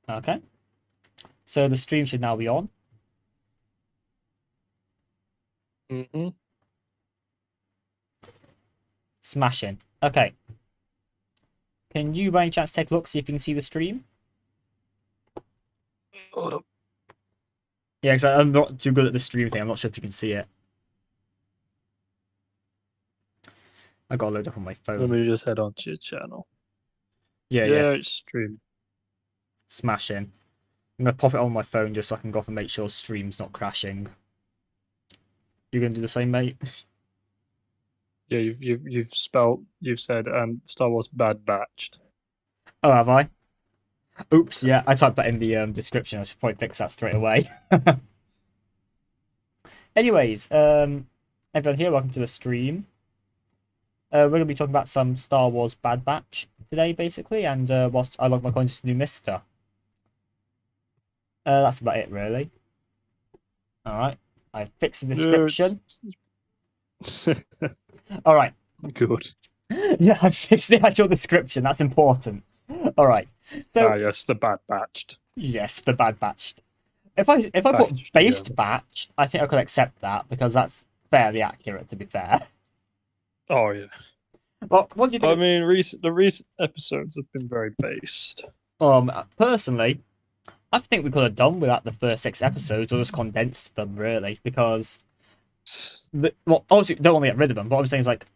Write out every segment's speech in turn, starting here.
Okay. So the stream should now be on. Mm-hmm. Smashing. Okay. Can you by any chance take a look, see if you can see the stream? Hold up. Yeah, because I'm not too good at the stream thing. I'm not sure if you can see it. I got to load up on my Let phone. me just head on to your channel. Yeah, Yeah, it's streaming. Smashing. I'm gonna pop it on my phone just so I can go off and make sure stream's not crashing. You gonna do the same, mate? Yeah, you've said Star Wars Bad Batched. Oh, have I? Oops, yeah, I typed that in the description. I should probably fix that straight away. Anyways, everyone here, welcome to the stream. We're going to be talking about some Star Wars Bad Batch today, basically, and whilst I log my coins to Numista. That's about it, really. Alright, I fixed the description. Alright. Good. Yeah, I fixed the actual description, that's important. Alright, so... yes, the Bad Batched. Yes, the Bad Batched. If I put based batch, I think I could accept that, because that's fairly accurate, to be fair. Oh yeah. Well, what do you think? I mean, the recent episodes have been very based. Personally, I think we could have done without the first 6 episodes, or just condensed them, really, because well, obviously don't want to get rid of them, but what I'm saying is like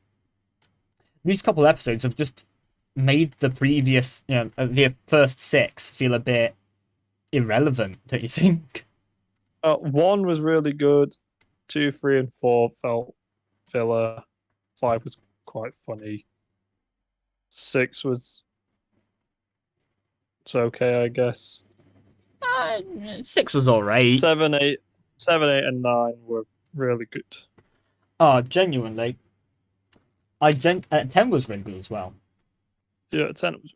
these couple of episodes have just made the previous, the first 6 feel a bit irrelevant, don't you think? 1 was really good. 2, 3, and 4 felt filler. 5 was quite funny. 6 was it's okay, I guess. 6 was alright. 7, 8, and 9 were really good. Oh, genuinely. 10 was really good as well. Yeah, 10 was.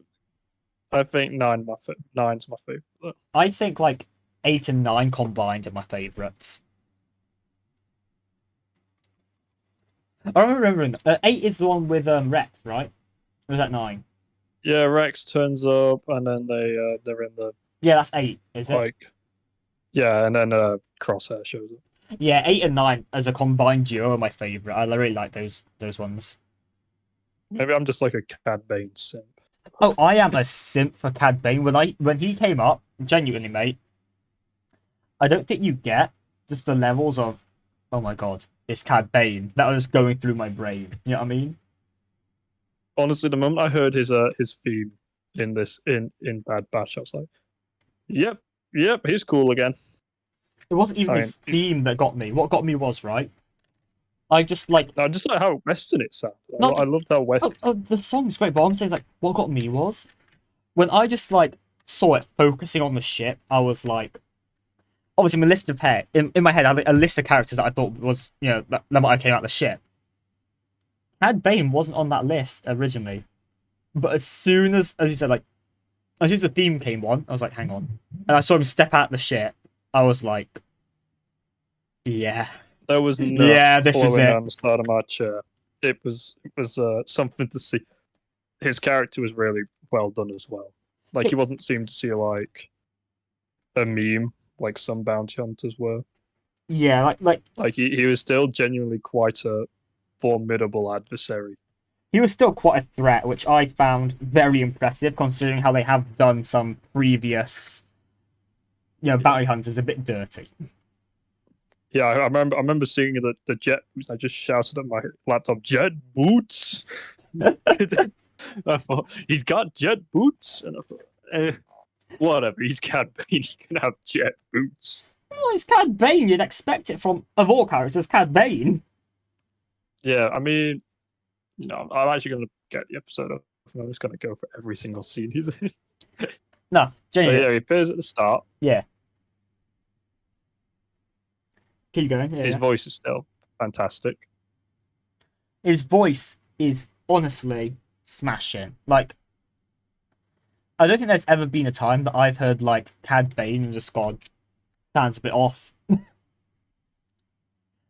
I think 9's my favorite. I think like 8 and 9 combined are my favorites. I remember 8 is the one with Rex, right? Or is that 9? Yeah, Rex turns up, and then they're in the Yeah, that's 8, is it? Yeah, and then Crosshair shows up. Yeah, 8 and 9 as a combined duo are my favorite. I really like those ones. Maybe I'm just like a Cad Bane simp. Oh, I am a simp for Cad Bane. When he came up, genuinely, mate, I don't think you get just the levels of, oh my god, it's Cad Bane that was going through my brain. You know what I mean? Honestly, the moment I heard his theme in Bad Batch, I was like, yep, he's cool again. It wasn't even his theme that got me. What got me was, right, I just like how Western it sounded. I loved how Western. Oh, the song's great, but I'm saying like what got me was when I just like saw it focusing on the ship. I was like, obviously, my list of in my head, I had a list of characters that I thought was that I came out of the ship. Cad Bane wasn't on that list originally, but as soon as you said, like, as soon as the theme came on, I was like, hang on, and I saw him step out the ship. I was like, yeah. There was no this is it. On the start of my chair. It was something to see. His character was really well done as well. Like he wasn't seemed to see like a meme like some bounty hunters were. Yeah, like he was still genuinely quite a formidable adversary. He was still quite a threat, which I found very impressive considering how they have done some previous, bounty hunters a bit dirty. Yeah, I remember seeing the jet boots. I just shouted at my laptop, "Jet boots!" I thought he's got jet boots, and I thought, whatever. He's Cad Bane. He can have jet boots. Well, it's Cad Bane. You'd expect it from of all characters, Cad Bane. Yeah, I mean, I'm actually going to get the episode up. I'm just going to go for every single scene he's in. No, genuinely. So yeah, he appears at the start. Yeah. Keep going. His voice is still fantastic. His voice is honestly smashing. Like, I don't think there's ever been a time that I've heard like Cad Bane and just gone, sounds a bit off.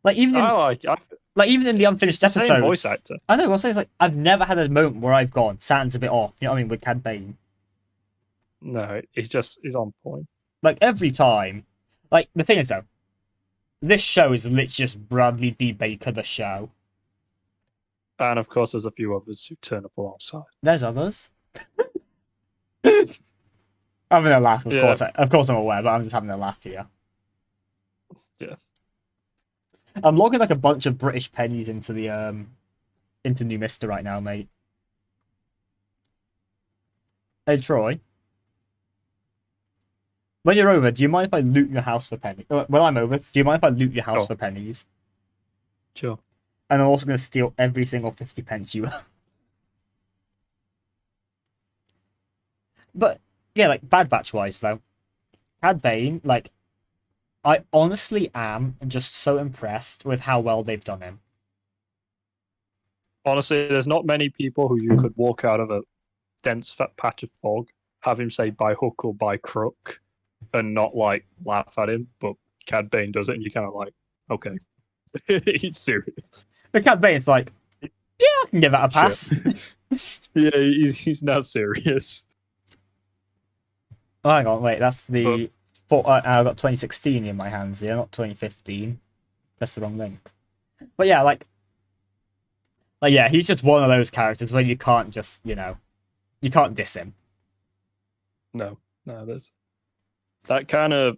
Like even in the unfinished episodes, same voice actor. I know. I'll say it's like I've never had a moment where I've gone, sounds a bit off. You know what I mean with Cad Bane. No, he's on point. Like every time. Like the thing is though, this show is literally just Bradley D. Baker the show. And of course, there's a few others who turn up alongside. There's others. Having a laugh, of Yeah, course. Of course, I'm aware, but I'm just having a laugh here. yeah. I'm logging like a bunch of British pennies into the into Numista right now, mate. Hey Troy, when you're over, do you mind if I loot your house for pennies? When I'm over, do you mind if I loot your house Oh. for pennies? Sure. And I'm also going to steal every single 50 pence you have. But yeah, like Bad Batch wise though, Cad Bane, like I honestly am just so impressed with how well they've done him. Honestly, there's not many people who you could walk out of a dense fat patch of fog, have him say by hook or by crook, and not like laugh at him. But Cad Bane does it, and you're kind of like, okay, he's serious. But Cad Bane's like, yeah, I can give that a pass. Yeah, he's now serious. Oh, hang on, wait, that's the. I've got 2016 in my hands here, not 2015. That's the wrong link. But yeah, like yeah, he's just one of those characters where you can't just, you can't diss him. No, there's that kind of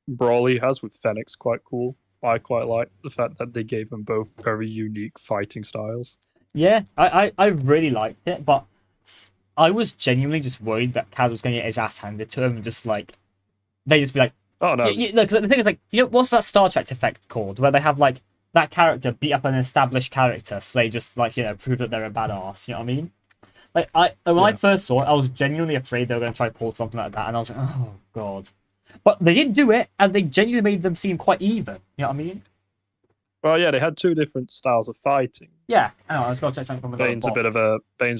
brawl he has with Fennec's quite cool. I quite like the fact that they gave them both very unique fighting styles. Yeah, I really liked it, but I was genuinely just worried that Cad was going to get his ass handed to him and just like they just be like, oh no, look, the thing is like, what's that Star Trek effect called, where they have like that character beat up an established character, so they just like prove that they're a badass. You know what I mean? Like when I first saw it, I was genuinely afraid they were going to try to pull something like that, and I was like, oh god. But they didn't do it, and they genuinely made them seem quite even. You know what I mean? well, yeah, they had two different styles of fighting. Yeah, hang on, let's go check something from the Bane's a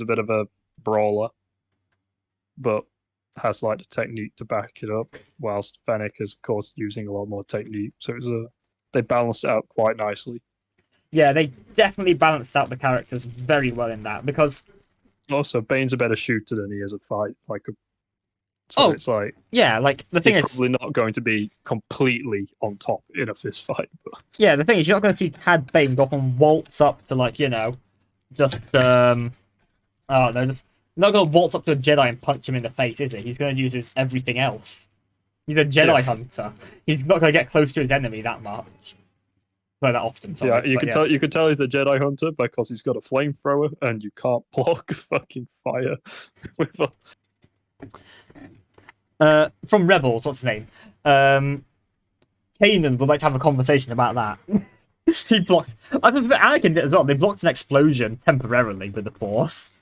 bit of a brawler, but has like the technique to back it up, whilst Fennec is of course using a lot more technique. So they balanced it out quite nicely. Yeah, they definitely balanced out the characters very well in that because also Bane's a better shooter than he is a fight. So it's like yeah, like the thing he's is probably not going to be completely on top in a fist fight. But yeah, the thing is you're not going to see Cad Bane go up and waltz up to like just oh no, just not going to waltz up to a Jedi and punch him in the face, is he? He's going to use his everything else. He's a Jedi hunter. He's not going to get close to his enemy that much. Well, that often. Sorry, yeah, you can tell he's a Jedi hunter because he's got a flamethrower and you can't block fucking fire with a... From Rebels, what's his name? Kanan would like to have a conversation about that. He blocked. I think Anakin did as well. They blocked an explosion temporarily with the Force.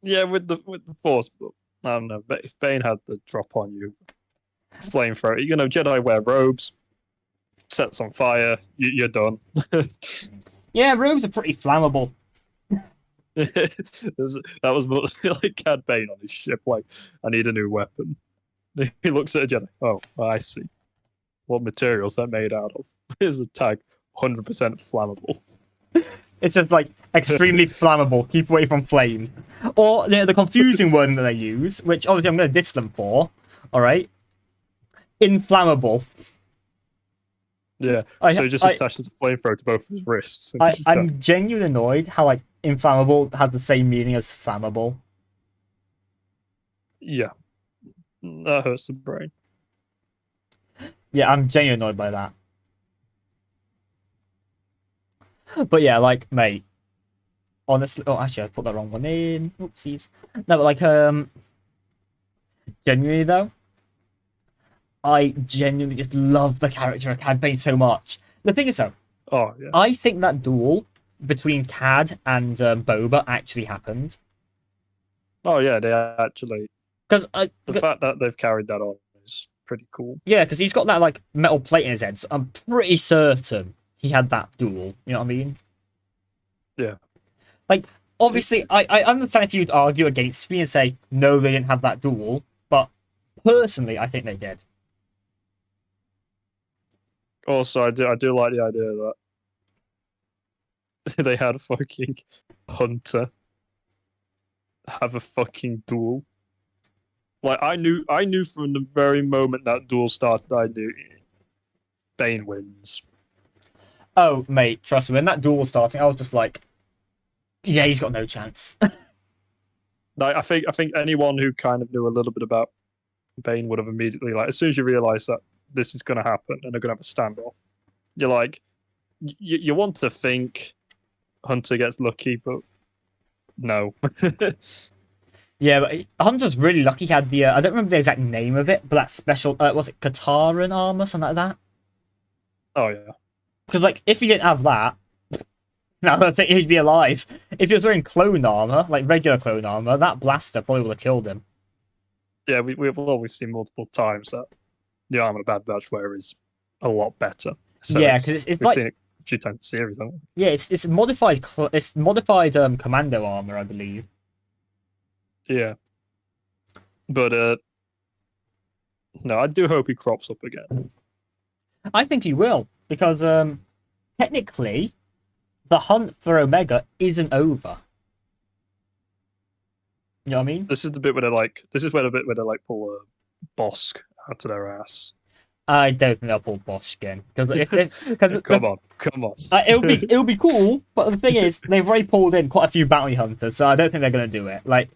Yeah, with the Force, but I don't know. But if Bane had the drop on you, flamethrower, Jedi wear robes, sets on fire, you're done. Yeah, robes are pretty flammable. That was like Cad Bane on his ship. Like, I need a new weapon. He looks at a Jedi. Oh, I see. What materials that made out of? Here's a tag. 100% flammable. It's just like extremely flammable. Keep away from flames. Or the confusing word that they use, which obviously I'm going to diss them for. All right, inflammable. Yeah. So he just attaches a flamethrower to both of his wrists. I'm genuinely annoyed how like inflammable has the same meaning as flammable. Yeah, that hurts the brain. Yeah, I'm genuinely annoyed by that. But yeah, like, mate, honestly, oh, actually, I put the wrong one in. Oopsies. No, but like, genuinely though, I genuinely just love the character of Cad Bane so much. The thing is, though, oh yeah, I think that duel between Cad and Boba actually happened. Oh yeah, they actually. Because the fact that they've carried that on is pretty cool. Yeah, because he's got that like metal plate in his head, so I'm pretty certain he had that duel. You know what I mean? Yeah. Like, obviously, I understand if you'd argue against me and say, no, they didn't have that duel, but personally, I think they did. Also, I do like the idea that they had a fucking hunter have a fucking duel. Like I knew from the very moment that duel started, I knew Bane wins. Oh, mate, trust me, when that duel was starting, I was just like, yeah, he's got no chance. Like I think anyone who kind of knew a little bit about Bane would have immediately, like, as soon as you realise that this is going to happen and they're going to have a standoff, you're like, you want to think Hunter gets lucky, but no. Yeah, but Hunter's really lucky he had the, I don't remember the exact name of it, but that special, was it Kataran armor, something like that? Oh yeah, Because, like, if he didn't have that, no, I don't think he'd be alive. If he was wearing clone armor, like regular clone armor, that blaster probably would have killed him. yeah. We've always seen multiple times that the armor of Bad Batch wear is a lot better. So Yeah, because it's we've like, seen it a few times in the series, haven't yeah, it's modified, it's modified commando armor, I believe. we? Yeah, but no, I do hope he crops up again. I think he will, because technically, the hunt for Omega isn't over. You know what I mean? This is the bit where they like. This is where the bit where they like pull a Bosk out of their ass. I don't think they'll pull Bosch again because because Come on, come on. it'll be cool. But the thing is, they've already pulled in quite a few bounty hunters, so I don't think they're gonna do it. Like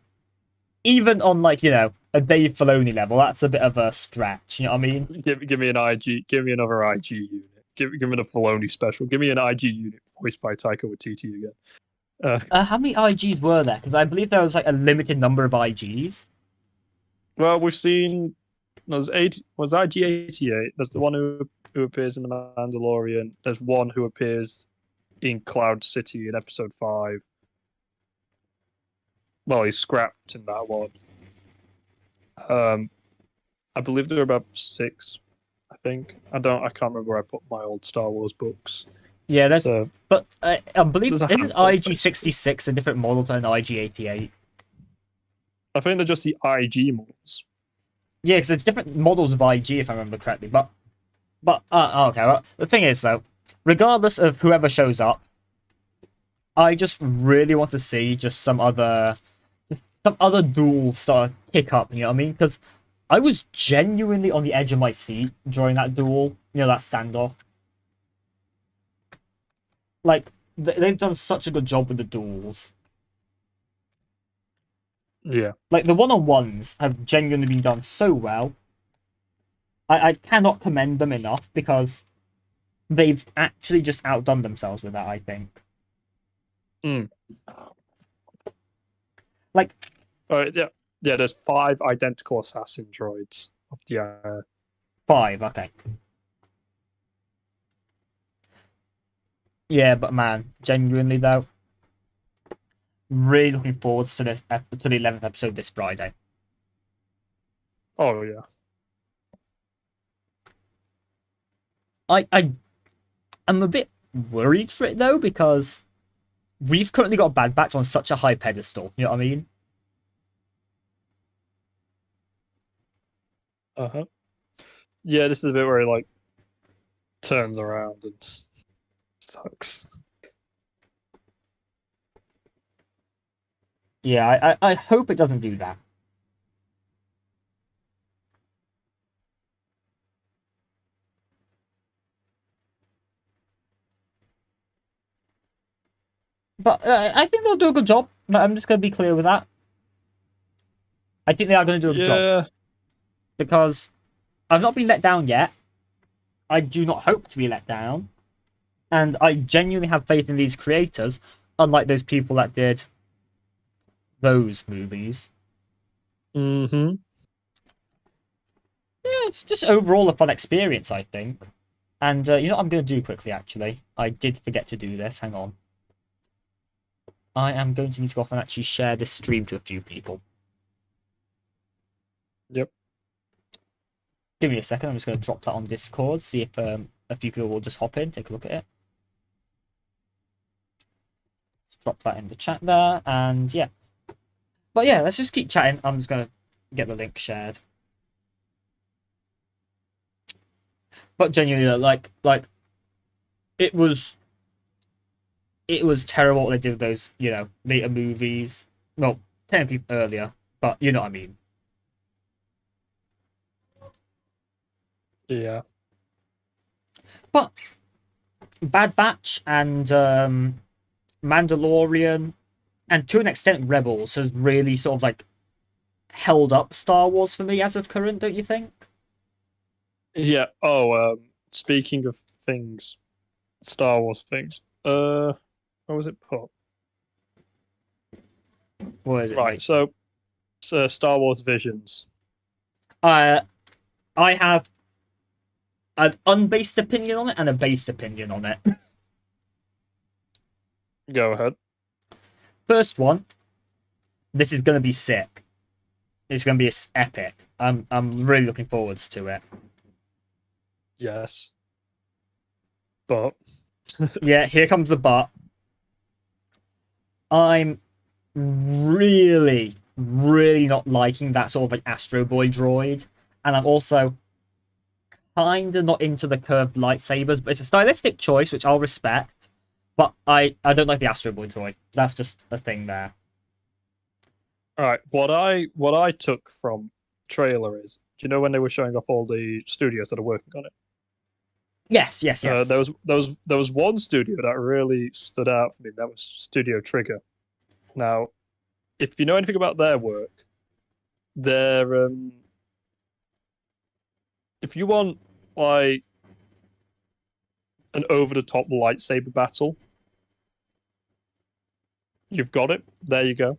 even on like a Dave Filoni level, that's a bit of a stretch. You know what I mean? Give me an IG. Give me another IG unit. Give me the Filoni special. Give me an IG unit voiced by Taika Waititi again. How many IGs were there? Because I believe there was like a limited number of IGs. Well, we've seen there's was IG-88. There's the one who appears in the Mandalorian. There's one who appears in Cloud City in Episode 5. Well, he's scrapped in that one. I believe there are about 6. I think I can't remember where I put my old Star Wars books. Yeah, that's. So, But I believe there's a isn't handful, IG-66 a different model than IG-88? I think they're just the IG models. Yeah, because it's different models of IG if I remember correctly. But okay. Well, the thing is though, regardless of whoever shows up, I just really want to see just some other duels start to kick up. You know what I mean? Because I was genuinely on the edge of my seat during that duel. You know, that standoff. Like they've done such a good job with the duels. Yeah. Like the one-on-ones have genuinely been done so well. I cannot commend them enough because they've actually just outdone themselves with that, I think. Mm. Like, Yeah. There's 5 identical assassin droids of the 5, okay. Yeah, but man, genuinely though, really looking forward to the 11th episode this Friday. Oh yeah. I'm a bit worried for it though because we've currently got Bad Batch on such a high pedestal. You know what I mean? Uh-huh. Yeah, this is a bit where he like turns around and sucks. Yeah, I hope it doesn't do that. But I think they'll do a good job. I'm just going to be clear with that. I think they are going to do a good job. Because I've not been let down yet. I do not hope to be let down. And I genuinely have faith in these creators, unlike those people that did those movies. Mm-hmm. Yeah, it's just overall a fun experience, I think. And you know what I'm going to do quickly, actually? I did forget to do this. Hang on. I am going to need to go off and actually share this stream to a few people. Yep. Give me a second. I'm just going to drop that on Discord, see if a few people will just hop in, take a look at it. Let's drop that in the chat there, and yeah. But yeah, let's just keep chatting. I'm just going to get the link shared. But genuinely, like it was terrible what they did with those, later movies. Well, technically earlier, but you know what I mean. Yeah. But Bad Batch and Mandalorian, and to an extent Rebels, has really sort of like held up Star Wars for me as of current, don't you think? Yeah. Speaking of things, Star Wars things. Where was it put? What is it, Right. mate? So, Star Wars Visions. Uh, I have an unbased opinion on it and a based opinion on it. Go ahead. First one, this is gonna be sick. It's gonna be epic. I'm really looking forwards to it. Yes. But Yeah, here comes the but. I'm really, really not liking that sort of like Astro Boy droid, and I'm also kind of not into the curved lightsabers. But it's a stylistic choice, which I'll respect. But I don't like the Astro Boy droid. That's just a thing there. all right, what I took from trailer is, do you know when they were showing off all the studios that are working on it? Yes, yes, yes. There was one studio that really stood out for me. That was Studio Trigger. Now, if you know anything about their work, they're if you want like an over the top lightsaber battle, you've got it. There you go.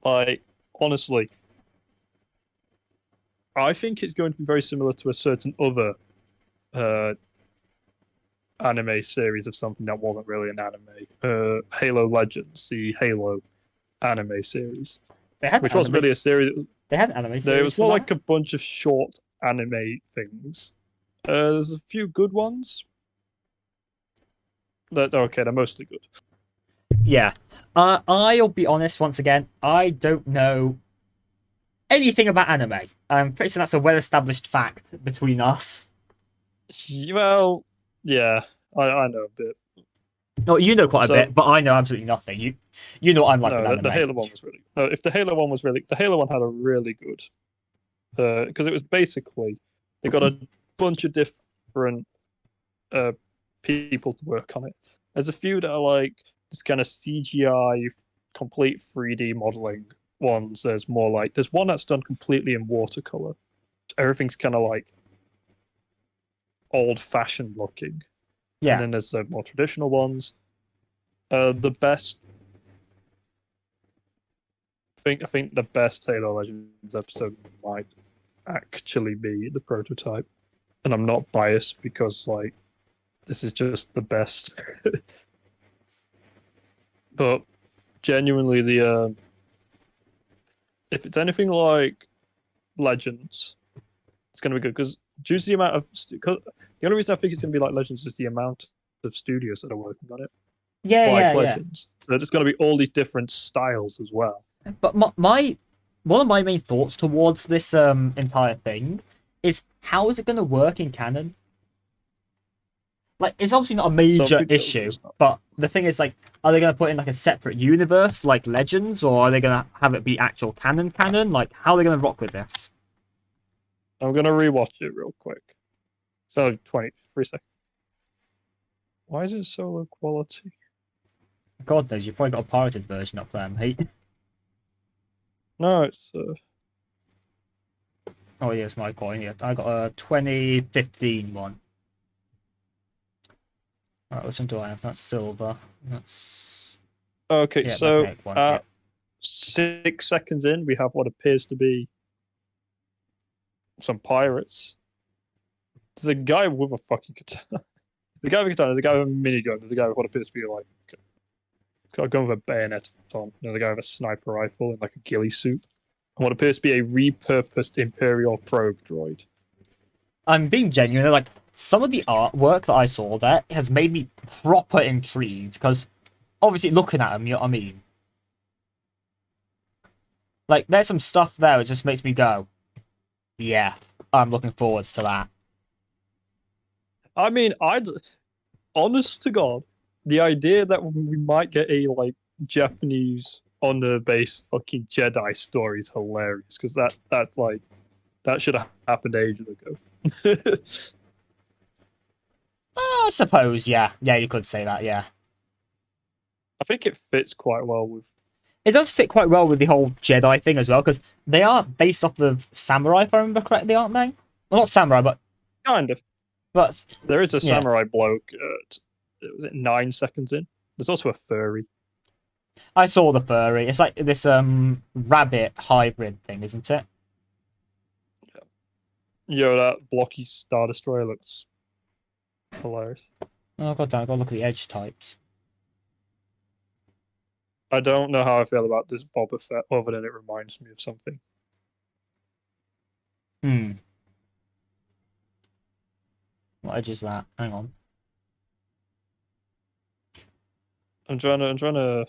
Like honestly, I think it's going to be very similar to a certain other uh, anime series of something that wasn't really an anime. Halo Legends, the Halo anime series, They had which wasn't anime. really a series. They had an anime There series was for more that. like a bunch of short anime things. There's a few good ones. That okay, they're mostly good. Yeah. I'll be honest once again. I don't know anything about anime. I'm pretty sure that's a well-established fact between us. Well, yeah, I know a bit. No, you know quite a So bit, but I know absolutely nothing. You know what I'm like with no, the anime. Halo one was really. No, if the Halo one was really, the Halo one had a really good. Because it was basically they got a bunch of different uh people to work on it. There's a few that are like this kind of CGI, complete 3D modeling ones. There's more like there's one that's done completely in watercolor. Everything's kind of like old-fashioned looking, and Yeah. then there's the more traditional ones. The best, I think the best Halo Legends episode might actually be the prototype, and I'm not biased because like this is just the best. But genuinely, the if it's anything like Legends, it's going to be good because due to the amount of the only reason I think it's going to be like Legends is the amount of studios that are working on it, Yeah, like yeah, yeah. Legends. So there's going to be all these different styles as well. But my one of my main thoughts towards this entire thing is how is it going to work in canon? Like, it's obviously not a major Something that issue, was not. but the thing is, like, are they going to put in like a separate universe like Legends, or are they going to have it be actual canon? Like, how are they going to rock with this? I'm going to rewatch it real quick. So 23 seconds. Why is it so low quality? God knows, you've probably got a pirated version up there, mate. No, it's Oh, yeah, it's my coin. Yeah, I got a 2015 one. All right, which one do I have? That's silver. That's okay. yeah, So magnetic one. Yeah. 6 seconds in, we have what appears to be some pirates. There's a guy with a fucking katana. The guy with a katana. There's a guy with a minigun. There's a guy with what appears to be like got a gun with a bayonet on. There's a guy with a sniper rifle and like a ghillie suit. And what appears to be a repurposed Imperial probe droid. I'm being genuine. Like, some of the artwork that I saw there has made me proper intrigued because obviously looking at them, you know what I mean? Like, there's some stuff there that just makes me go, yeah, I'm looking forwards to that. I mean, I'd honest to God, the idea that we might get a like Japanese honor-based fucking Jedi story is hilarious because that's like That should have happened ages ago. I suppose, yeah. Yeah, you could say that, yeah. I think it fits quite well with. It does fit quite well with the whole Jedi thing as well, because they are based off of samurai, if I remember correctly, aren't they? Well, not samurai, Kind of. but There is a yeah. samurai bloke. Was it 9 seconds in? There's also a furry. I saw the furry. It's like this rabbit hybrid thing, isn't it? Yo, that blocky Star Destroyer looks hilarious. Oh god damn, I gotta look at the edge types. I don't know how I feel about this Boba Fett, other than it reminds me of something. What edge is that? Hang on. I'm trying to.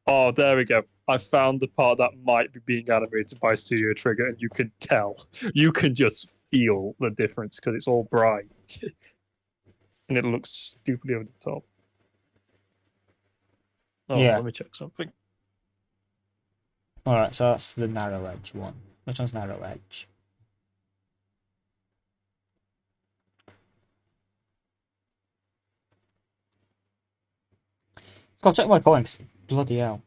Oh, there we go. I found the part that might be being animated by Studio Trigger, and you can tell. You can just feel the difference because it's all bright. And it looks stupidly over the top. Oh, Yeah. let me check something. Alright, so that's the narrow edge one. Which one's narrow edge? Gotta check my coins. Bloody hell.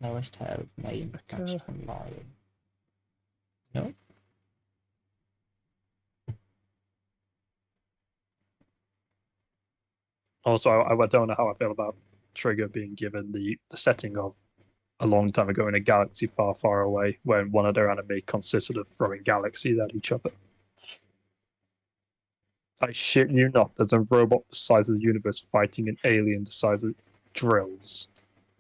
Lowest hair of name attached from lion. No? Also, I don't know how I feel about Trigger being given the setting of a long time ago in a galaxy far, far away, when one of their anime consisted of throwing galaxies at each other. I shit you not, there's a robot the size of the universe fighting an alien the size of drills.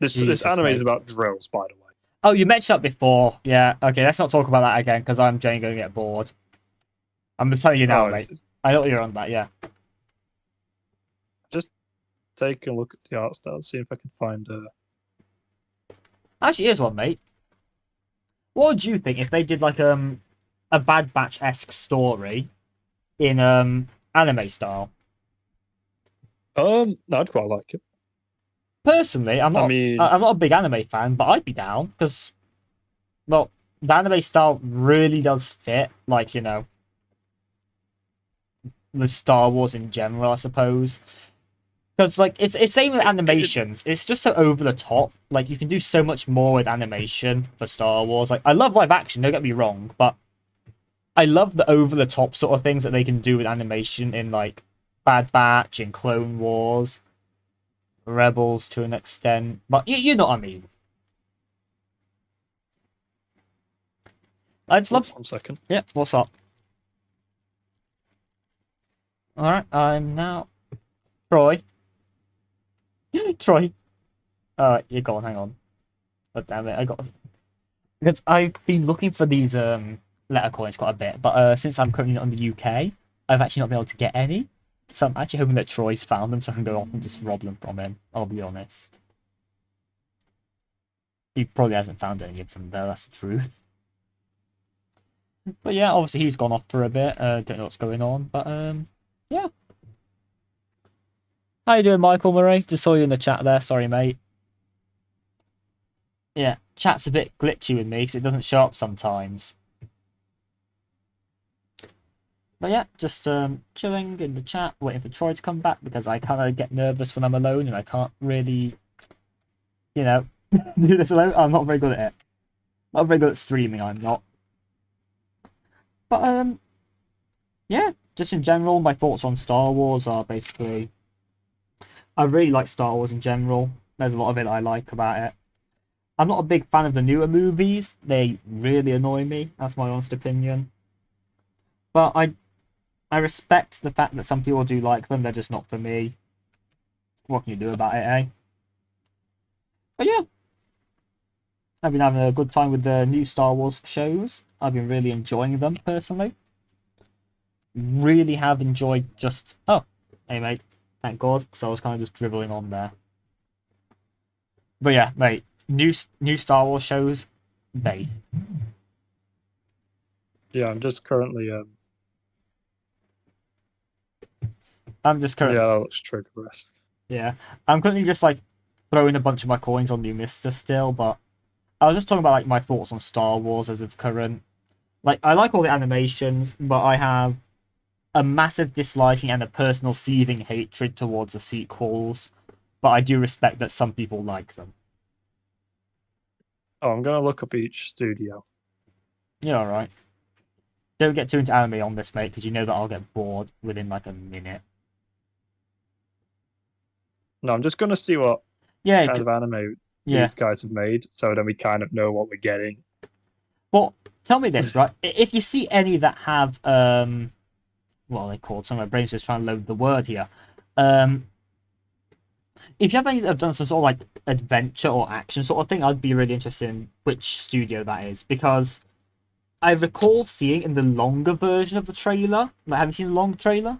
This anime is about drills, by the way. Oh, you mentioned that before. Yeah, okay, let's not talk about that again, because I'm genuinely going to get bored. I'm just telling you now, mate. I know what you're on about, yeah. Just take a look at the art style, see if I can find Actually, here's one, mate. What would you think if they did like a Bad Batch-esque story in anime style? I'd quite like it. Personally, I'm not a big anime fan, but I'd be down because, well, the anime style really does fit, like, you know, the Star Wars in general, I suppose. Because, like, it's same with animations. It's just so over the top. Like, you can do so much more with animation for Star Wars. Like, I love live action, don't get me wrong, but I love the over the top sort of things that they can do with animation in, like, Bad Batch and Clone Wars, Rebels to an extent. But you know what I mean. I just love. 1 second. Yeah, what's up? Alright, I'm now. Troy. Troy. You're gone, hang on. Oh, damn it, I got. Because I've been looking for these letter coins quite a bit, but since I'm currently not in the UK, I've actually not been able to get any. So I'm actually hoping that Troy's found them so I can go off and just rob them from him, I'll be honest. He probably hasn't found any of them though, that's the truth. But yeah, obviously he's gone off for a bit, don't know what's going on, but yeah. How you doing, Michael Murray? Just saw you in the chat there, sorry mate. Yeah, chat's a bit glitchy with me because it doesn't show up sometimes. But yeah, just chilling in the chat, waiting for Troy to come back because I kind of get nervous when I'm alone and I can't really, you know, do this alone. I'm not very good at it. Not very good at streaming, I'm not. But yeah, just in general, my thoughts on Star Wars are basically, I really like Star Wars in general. There's a lot of it I like about it. I'm not a big fan of the newer movies. They really annoy me. That's my honest opinion. But I respect the fact that some people do like them. They're just not for me. What can you do about it, eh? But yeah. I've been having a good time with the new Star Wars shows. I've been really enjoying them, personally. Really have enjoyed just... Oh, hey, mate. Thank God, because I was kind of just dribbling on there. But yeah, mate. New Star Wars shows, based. Yeah, I'm just currently. I'm just Yeah, currently, that looks trigger-esque. yeah, I'm currently just like throwing a bunch of my coins on Numista still, but I was just talking about like my thoughts on Star Wars as of current. Like, I like all the animations, but I have a massive disliking and a personal seething hatred towards the sequels. But I do respect that some people like them. Oh, I'm gonna look up each studio. Yeah, alright. Don't get too into anime on this, mate, because you know that I'll get bored within like a minute. No, I'm just gonna see what Yeah, kind of anime yeah. these guys have made, so then we kind of know what we're getting. But tell me this, right? If you see any that have what are they called? Some of my brain's just trying to load the word here. Um, if you have any that have done some sort of like adventure or action sort of thing, I'd be really interested in which studio that is because I recall seeing in the longer version of the trailer. Like, have you seen the long trailer?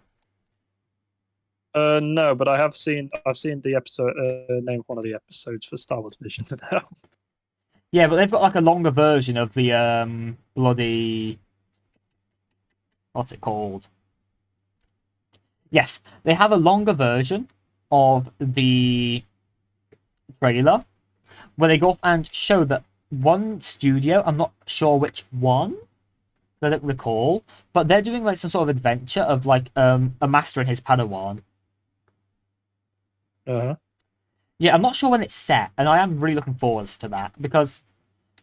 No, but I've seen the episode. Name one of the episodes for Star Wars Visions now. Yeah, but they've got like a longer version of the bloody what's it called? Yes, they have a longer version of the trailer where they go off and show that one studio, I'm not sure which one, I don't recall, but they're doing like some sort of adventure of like a master and his Padawan. Uh-huh. Yeah, I'm not sure when it's set, and I am really looking forward to that because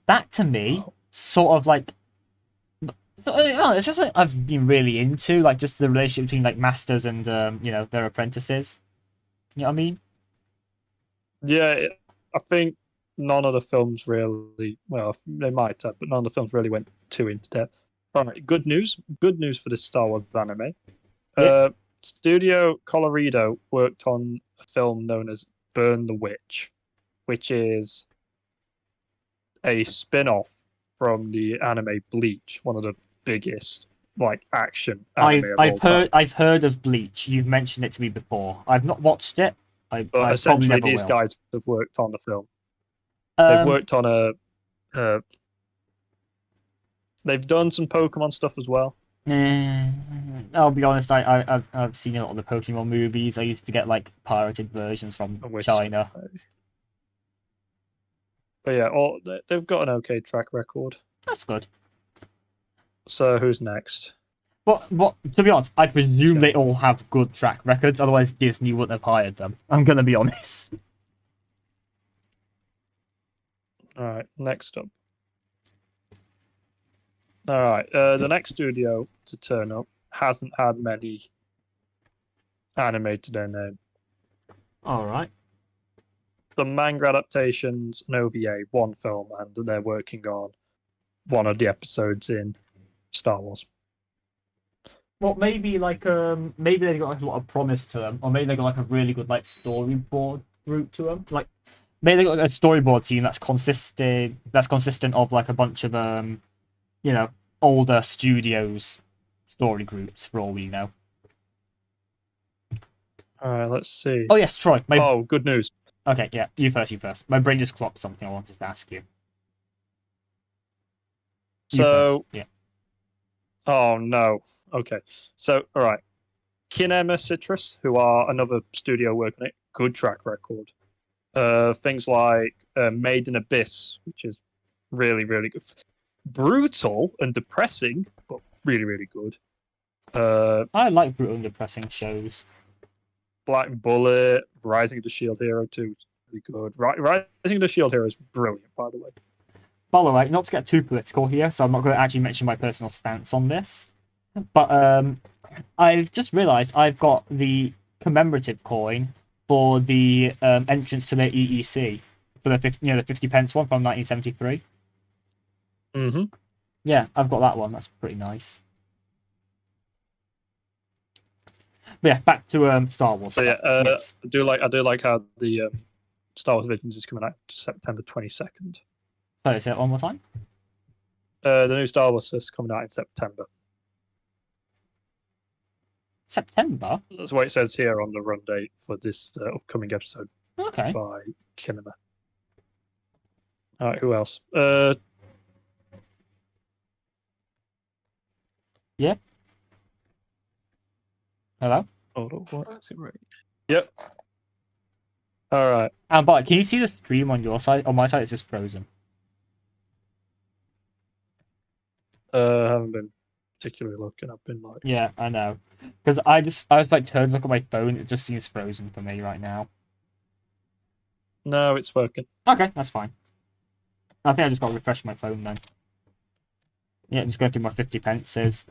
that to me Oh. sort of like it's just like I've been really into like just the relationship between like masters and their apprentices. You know what I mean? Yeah, I think none of the films really. Well, they might have, but none of the films really went too into depth. All right, good news. Good news for this Star Wars anime. Yeah. Studio Colorido worked on a film known as Burn the Witch, which is a spin-off from the anime Bleach, one of the biggest like action anime of all time. I've heard of Bleach. You've mentioned it to me before. I've not watched it. But I probably essentially, never these will. guys have worked on the film. They've Um, worked on uh, they've done some Pokemon stuff as well. eh, I'll be honest. I've seen a lot of the Pokemon movies. I used to get like pirated versions from I wish, China. but yeah, they've got an okay track record. That's good. So who's next? But to be honest, I presume Yeah. they all have good track records. Otherwise, Disney wouldn't have hired them. I'm gonna be honest. All right, next up. All right, the next studio to turn up hasn't had many anime to their name. All right. The manga adaptations, an OVA, one film, and they're working on one of the episodes in Star Wars. Well, maybe like maybe they got like a lot of promise to them, or maybe they got like a really good like storyboard route to them. Like maybe they got like, a storyboard team that's consistent of like a bunch of older studios story groups for all we know. All right, let's see. Oh yes, Troy. Oh, good news. Okay, yeah, you first. You first. My brain just clocked something I wanted to ask you. You So, first. Yeah. oh no. Okay. So, all right. Kinema Citrus, who are another studio working on it, good track record. Things like Made in Abyss, which is really, really good. Brutal and depressing, but really, really good. I like brutal and depressing shows. Black Bullet, Rising of the Shield Hero 2, really good. Rising of the Shield Hero is brilliant, by the way. By the way, not to get too political here, so I'm not going to actually mention my personal stance on this. But I've just realised I've got the commemorative coin for the entrance to the EEC for the 50 pence one from 1973. Mm-hmm. Yeah, I've got that one. That's pretty nice. But yeah, back to Star Wars. So yeah, Yes. I do like how the Star Wars Visions is coming out September 22nd. Sorry, say it one more time. The new Star Wars is coming out in September. September. That's what it says here on the run date for this upcoming episode Okay. by Kinema. All right, who else? Yeah. Hello. Hold on, what is it right? Yep. All right. But can you see the stream on your side? On my side, it's just frozen. I haven't been particularly looking. I've been like, Yeah, I know. Because I was like turned to look at my phone. It just seems frozen for me right now. no, it's working. Okay, that's fine. I think I just got to refresh my phone then. Yeah, just going through my 50 pences.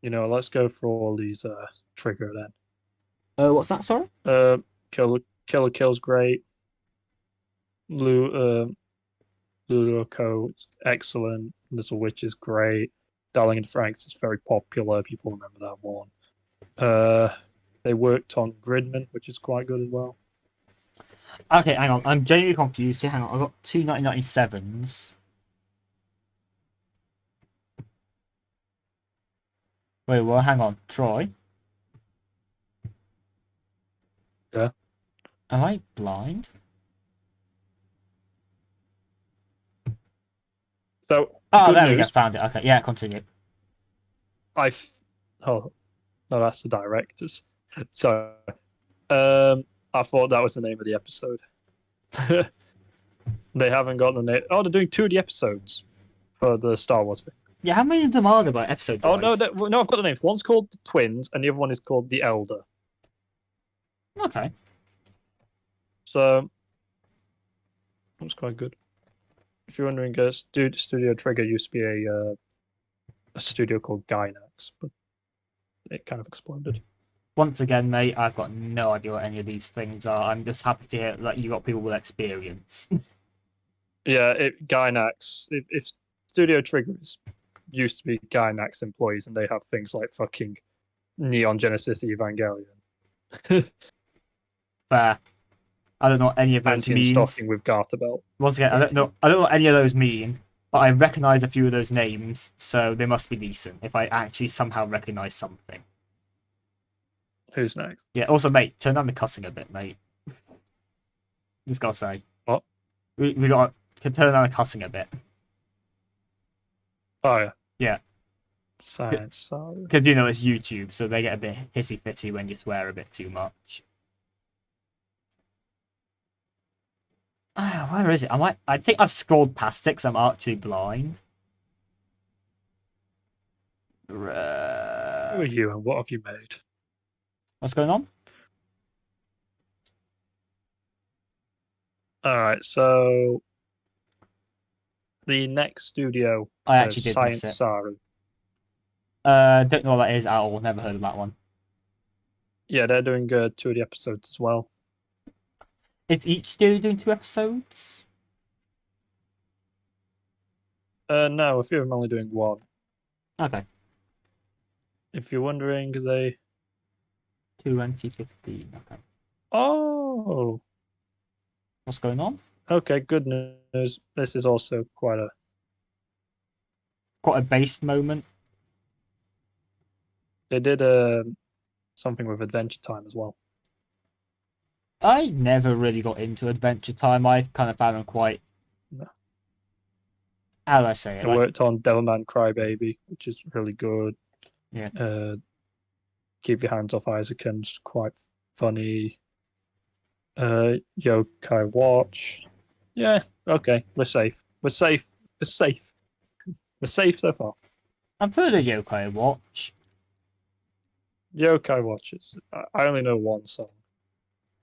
You know, let's go for all these trigger then. What's that? Sorry. Killer Kill's great. Ludoco, excellent. Little Witch is great. Darling and Franks is very popular. People remember that one. They worked on Gridman, which is quite good as well. Okay, hang on. I'm genuinely confused here. Hang on. I've got two 1997s. Wait, well, hang on. Troy? Yeah. Am I blind? So, Oh, good there we go. news. Found it. Okay, yeah, continue. Oh, no, that's the directors. So, I thought that was the name of the episode. They haven't got the name. Oh, they're doing 2 of the episodes for the Star Wars thing. Yeah, how many of them are there by episode? Oh no, no, I've got the names. One's called the Twins, and the other one is called the Elder. Okay. So that's quite good. If you're wondering, Studio Trigger used to be a studio called Gynax, but it kind of exploded. Once again, mate, I've got no idea what any of these things are. I'm just happy to hear that you got people with experience. Yeah, Gynax. If Studio Triggers used to be Gynax employees, and they have things like fucking Neon Genesis Evangelion. Fair. I don't know what any of those means. Anti-stocking with Garter Belt. Once again, I don't know what any of those mean, but I recognise a few of those names, so they must be decent if I actually somehow recognise something. Who's next? Yeah, also, mate, turn down the cussing a bit, mate. Just gotta say. What? We got to turn down the cussing a bit. Oh, yeah. Yeah. Science, sorry. Because, you know, it's YouTube, so they get a bit hissy-fitty when you swear a bit too much. Where is it? I think I've scrolled past it because I'm actually blind. Who are you and what have you made? What's going on? Alright, so the next studio I actually is did Science miss it. Saru. Don't know what that is at all. Never heard of that one. Yeah, they're doing 2 of the episodes as well. Is each studio doing 2 episodes? No, a few of them only doing 1. Okay. If you're wondering, they... 2015. Okay. Oh! What's going on? Okay, good news. This is also quite a based moment. They did something with Adventure Time as well. I never really got into Adventure Time. I kind of found them quite... No. How do I say it? They worked on Devilman Crybaby, which is really good. Yeah. Keep Your Hands Off Isaac's quite funny. Yokai Watch. Yeah, okay, we're safe. We're safe. We're safe. We're safe so far. I've heard of Yokai Watch. Yokai Watches. I only know one song.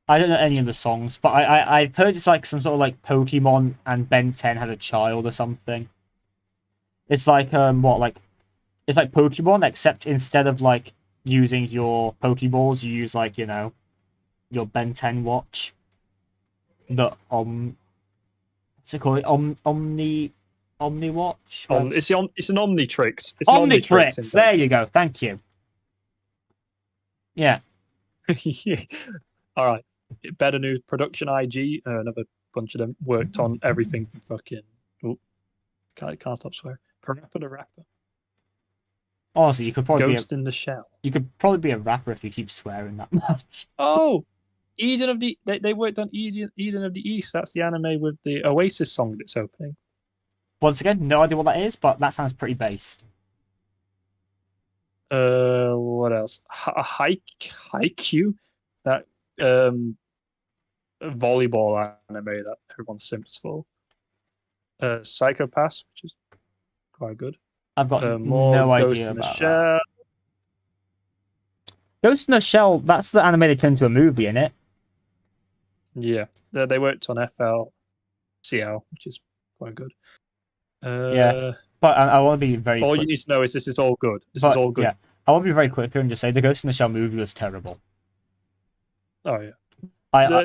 I don't know any of the songs, but I've heard it's like some sort of like Pokemon and Ben 10 had a child or something. It's like it's like Pokemon, except instead of like using your Pokeballs, you use like, you know, your Ben 10 watch. The what's it called? Omni Watch? It's an Omnitrix. It's Omnitrix. There you go. Thank you. Yeah. Yeah. All right. Better News Production IG. Another bunch of them worked on everything from fucking. Oh, can't stop swearing. Parappa the Rapper. Honestly, you could probably Ghost in the Shell. You could probably be a rapper if you keep swearing that much. Oh, Eden of the. They worked on Eden of the East. That's the anime with the Oasis song that's opening. Once again, no idea what that is, but that sounds pretty based. What else? Haikyuu, that volleyball anime that everyone simps for. Psychopaths, which is quite good. I've got More no Ghost idea in the about that. Shell. Ghost in the Shell, that's the anime they turned into a movie, innit? Yeah, they worked on FLCL, which is quite good. Yeah. But I want to be very All quick. you need to know is this is all good. This But, is all good. yeah, I want to be very quick here and just say the Ghost in the Shell movie was terrible. Oh yeah,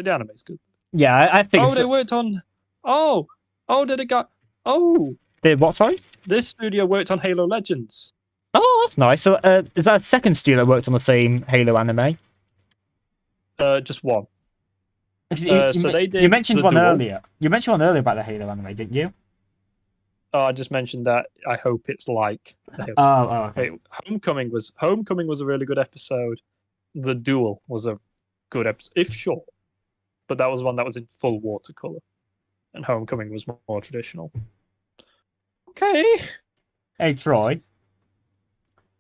the anime's good. Yeah, I think. Oh, they worked on. Oh, did it got? Oh, what? Sorry. this studio worked on Halo Legends. Oh, that's nice. So, is that a second studio that worked on the same Halo anime? Just one. So they did. You mentioned the one Duel. earlier. You mentioned one earlier about the Halo anime, didn't you? I just mentioned that. I hope it's like. The Halo. Okay. Homecoming was a really good episode. The Duel was a good episode, if short, but that was one that was in full watercolor, and Homecoming was more traditional. Okay. Hey, Troy.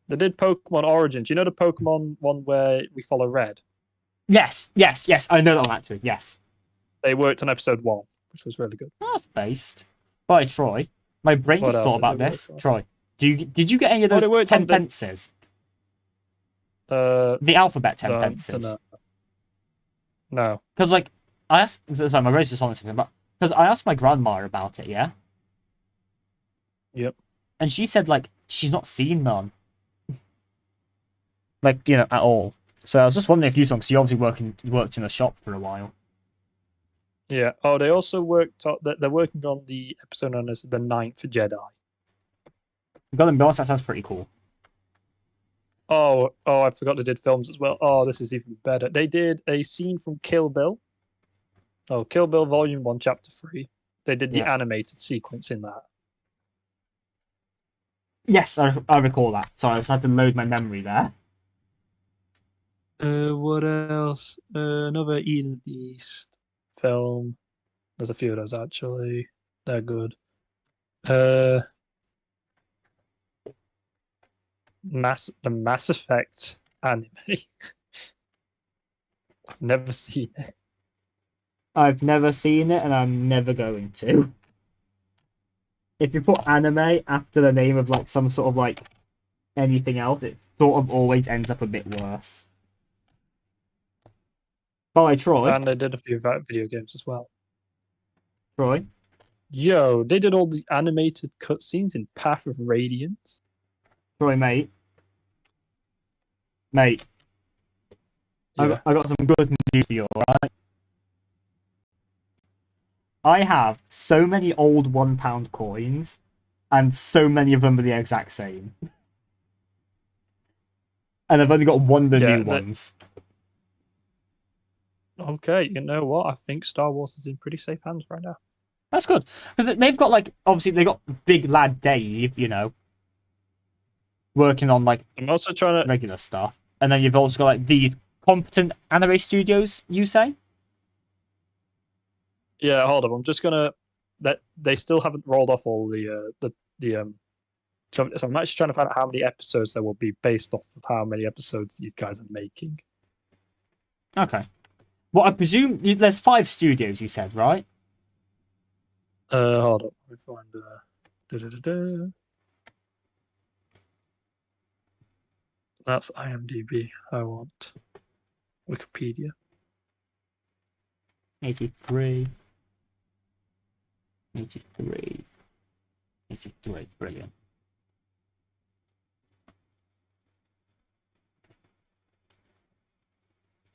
They did Pokemon Origins. You know the Pokemon one where we follow Red? Yes. I know that one actually. Yes. They worked on episode 1, which was really good. Oh, that's based by Troy. My brain What just else thought did about they this. work on? Troy, did you get any of they those worked 10 on the- pences? The alphabet 10 pences. No. Because like I asked, sorry, my brain's just on something, but because I asked my grandma about it, yeah. Yep. And she said like she's not seen none. Like, at all. So I was just wondering if you saw, because you obviously worked in a shop for a while. Yeah. Oh, they also worked on. They're working on the episode known as the Ninth Jedi. Gotta be honest, that sounds pretty cool. Oh, I forgot they did films as well. Oh, this is even better. They did a scene from Kill Bill. Oh, Kill Bill Volume 1, Chapter 3. They did the animated sequence in that. Yes, I recall that. Sorry, I just had to load my memory there. What else? Another Eden Beast film. There's a few of those actually. They're good. The Mass Effect anime. I've never seen it. I've never seen it, and I'm never going to. If you put anime after the name of like some sort of like anything else, it sort of always ends up a bit worse. Bye, Troy. And they did a few video games as well. Troy. Yo, they did all the animated cutscenes in Path of Radiance. Troy, mate. Mate. Yeah. I got some good news for you, alright? I have so many old £1 coins, and so many of them are the exact same. And I've only got one of the new ones. Okay, you know what? I think Star Wars is in pretty safe hands right now. That's good. Because they've got, like, obviously, they got Big Lad Dave, working on, like, I'm also trying to... regular stuff. And then you've also got, like, these competent anime studios, you say? Yeah, hold on. I'm just gonna... That they still haven't rolled off all so I'm actually trying to find out how many episodes there will be based off of how many episodes these guys are making. Okay. Well, I presume there's 5 studios, you said, right? Hold on. Let me find... That's IMDb. I want Wikipedia. 83. 83. 83. Brilliant.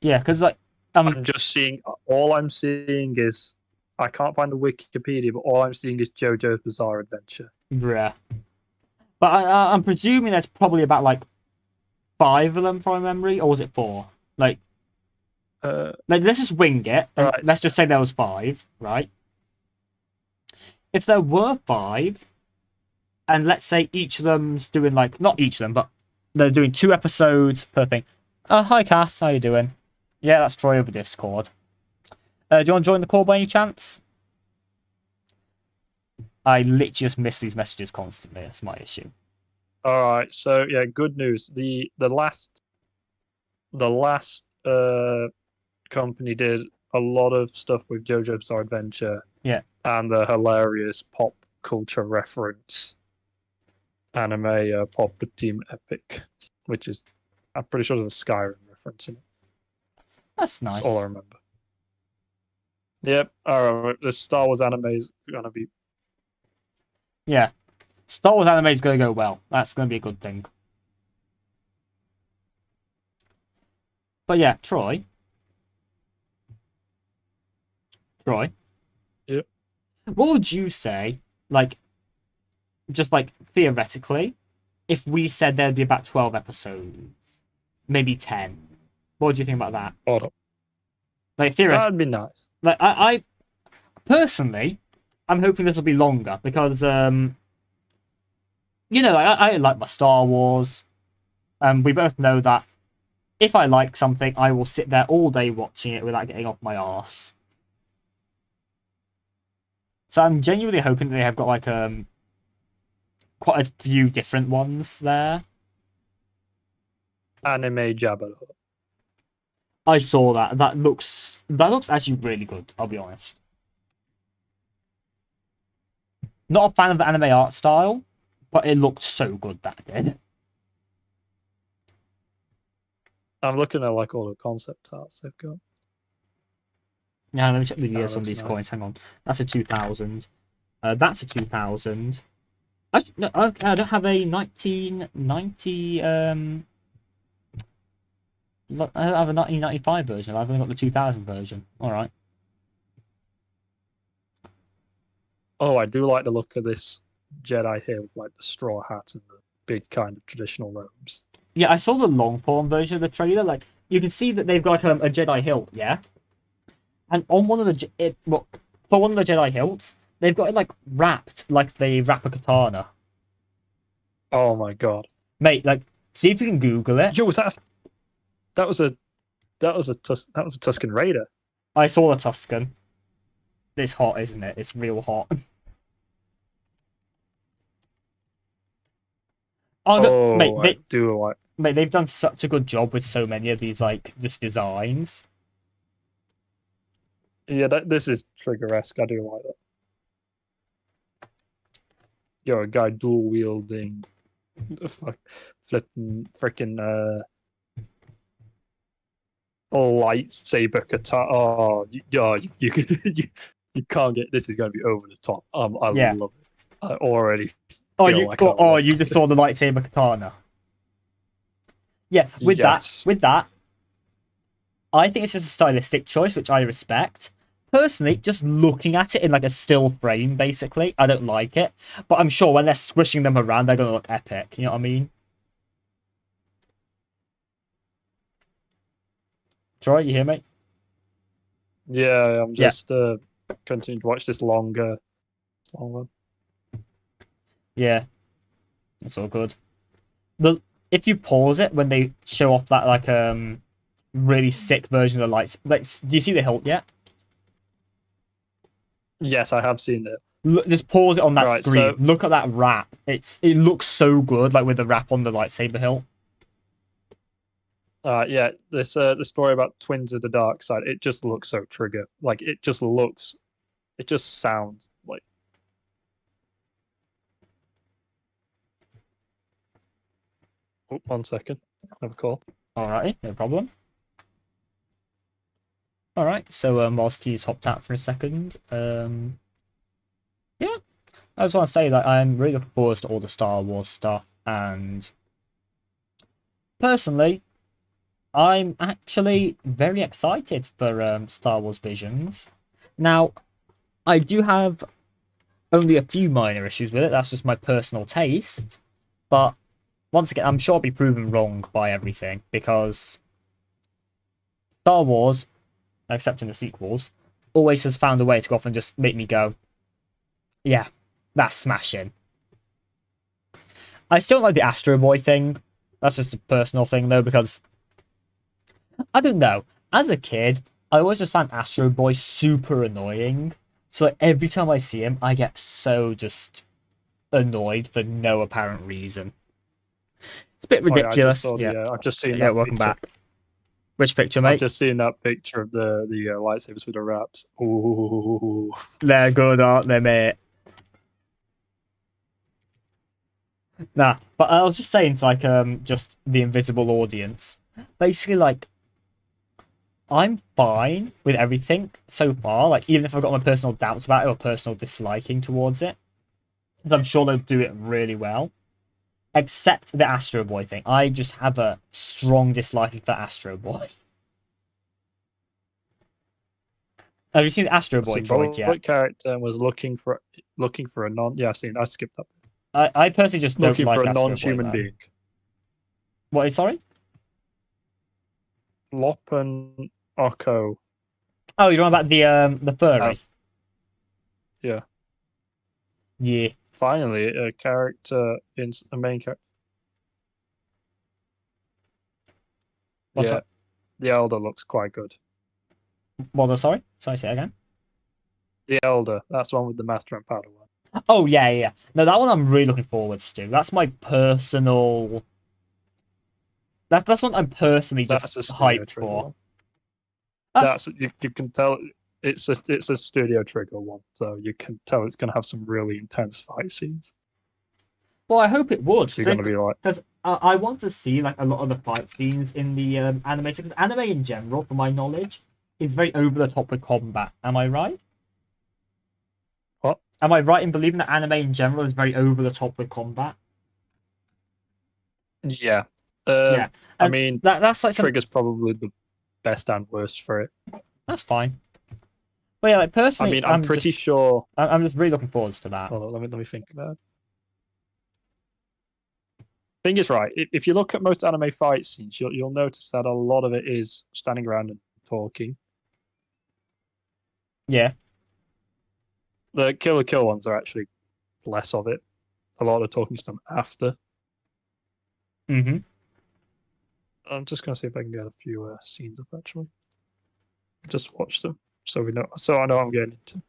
Yeah, because like I'm just seeing. All I'm seeing is I can't find the Wikipedia, but all I'm seeing is JoJo's Bizarre Adventure. Yeah. But I'm presuming there's probably about like 5 of them from memory, or was it 4? Like let's just wing it. And right. Let's just say there was 5, right? If there were 5, and let's say each of them's doing like not each of them, but they're doing 2 episodes per thing. Hi Kath, how you doing? Yeah, that's Troy over Discord. Do you want to join the call by any chance? I literally just miss these messages constantly. That's my issue. All right, so yeah, good news. The last company did a lot of stuff with JoJo's Bizarre Adventure Yeah, and the hilarious pop culture reference anime pop team epic, which is I'm pretty sure there's a Skyrim reference in it. that's That's all I nice. remember. Yep. All right. The Star Wars anime is gonna be. Yeah, Star Wars anime is going to go well. That's going to be a good thing. But yeah, Troy, Yep. what would you say, like, just like theoretically, if we said there'd be about 12 episodes, maybe 10? What would you think about that? Hold on. Like, theoretically, That'd be nice. like, I personally, I'm hoping this will be longer because, I like my Star Wars. We both know that if I like something, I will sit there all day watching it without getting off my arse. So I'm genuinely hoping they have got like quite a few different ones there. Anime Jabba. I saw that. That looks actually really good. I'll be honest. Not a fan of the anime art style, but it looked so good that did. I'm looking at like all the concept arts they've got. Yeah, let me check the That years on looks these nice. coins. Hang on. That's a 2000. That's a 2000. No, I don't have a 1990. I don't have a 1995 version. I've only got the 2000 version. All right. Oh, I do like the look of this Jedi here with like the straw hat and the big kind of traditional robes. Yeah, I saw the long form version of the trailer. Like you can see that they've got a Jedi hilt. Yeah, and on one of for one of the Jedi hilts, they've got it like wrapped like they wrap a katana. Oh my god. Mate, like see if you can Google it. Yo, was that was a that was a Tuscan Raider. I saw the Tuscan. It's hot, isn't it? It's real hot. Oh, no, mate, Oh, I do like. they've done such a good job with so many of these like just designs. Yeah, this is Trigger-esque. I do like that. You're a guy dual wielding, flipping freaking lightsaber katana. Oh, you can't get this. Is going to be over the top. I Yeah. love it. I already Oh, feel like I love you just saw the lightsaber katana. Yeah, with Yes. that, I think it's just a stylistic choice, which I respect. Personally, just looking at it in like a still frame, basically, I don't like it. But I'm sure when they're squishing them around, they're gonna look epic. You know what I mean? Troy, you hear me? Yeah, I'm Yeah. just continuing to watch this longer. Long one. Yeah, it's all good. If you pause it when they show off that like really sick version of the lights, like do you see the hilt yet? Yes, I have seen it. Look, just pause it on that Right, screen. so- Look at that wrap. It looks so good, like with the wrap on the lightsaber hilt. Yeah, this the story about twins of the dark side. It just looks so Trigger. Like it just sounds like. Oh, 1 second. I have a call. Alrighty, no problem. Alright, so whilst he's hopped out for a second, yeah, I just want to say that I'm really looking forward to all the Star Wars stuff, and personally, I'm actually very excited for Star Wars Visions. Now, I do have only a few minor issues with it. That's just my personal taste, but once again, I'm sure I'll be proven wrong by everything because Star Wars, except in the sequels, always has found a way to go off and just make me go, yeah, that's smashing. I still don't like the Astro Boy thing. That's just a personal thing though, because I don't know. As a kid, I always just found Astro Boy super annoying. So like, every time I see him, I get so just annoyed for no apparent reason. It's a bit Oh, yeah, I just ridiculous. saw Yeah, I've just seen yeah. that Welcome picture. back. Which picture, I've mate? just seen that picture of the lightsabers with the wraps. Ooh. They're good, aren't they, mate? Nah, but I was just saying to like just the invisible audience. Basically, like I'm fine with everything so far. Like even if I've got my personal doubts about it or personal disliking towards it, because I'm sure they'll do it really well. Except the Astro Boy thing. I just have a strong disliking for Astro Boy. Have you seen the Astro Boy droid yet? Symbolic character was looking for a non. Yeah, I've seen. I skipped that. I personally just don't Looking like for a Astro Boy, non-human though. being. What? Sorry? Lopan Oko. Oh, you're on about the furry. Yeah. Yeah. Finally, a character in a main character. What's Yeah, up? the Elder looks quite good. Well, sorry. Sorry, say it again. The Elder, that's the one with the Master and Padawan. Oh yeah, yeah, yeah. No, that one I'm really looking forward to. That's my personal. That's one I'm personally just That's a Studio hyped Trigger for. one. That's You can tell it's a Studio Trigger one, so you can tell it's gonna have some really intense fight scenes. well, I hope it would. You're gonna be like, Because I want to see like a lot of the fight scenes in the animated. Because anime in general, from my knowledge, is very over the top with combat. Am I right? what? Am I right in believing that anime in general is very over the top with combat? Yeah. Yeah, I and mean, that's like Trigger's probably the best and worst for it. that's fine. But yeah, like I personally, mean, I'm pretty sure. I'm just really looking forward to that. Hold on, let me think about it. Thing is, right, if you look at most anime fight scenes, you'll notice that a lot of it is standing around and talking. Yeah. The Kill ones are actually less of it. A lot of talking's done after. Mm-hmm. I'm just gonna see if I can get a few scenes up actually. Just watch them so we know. So I know what I'm getting into.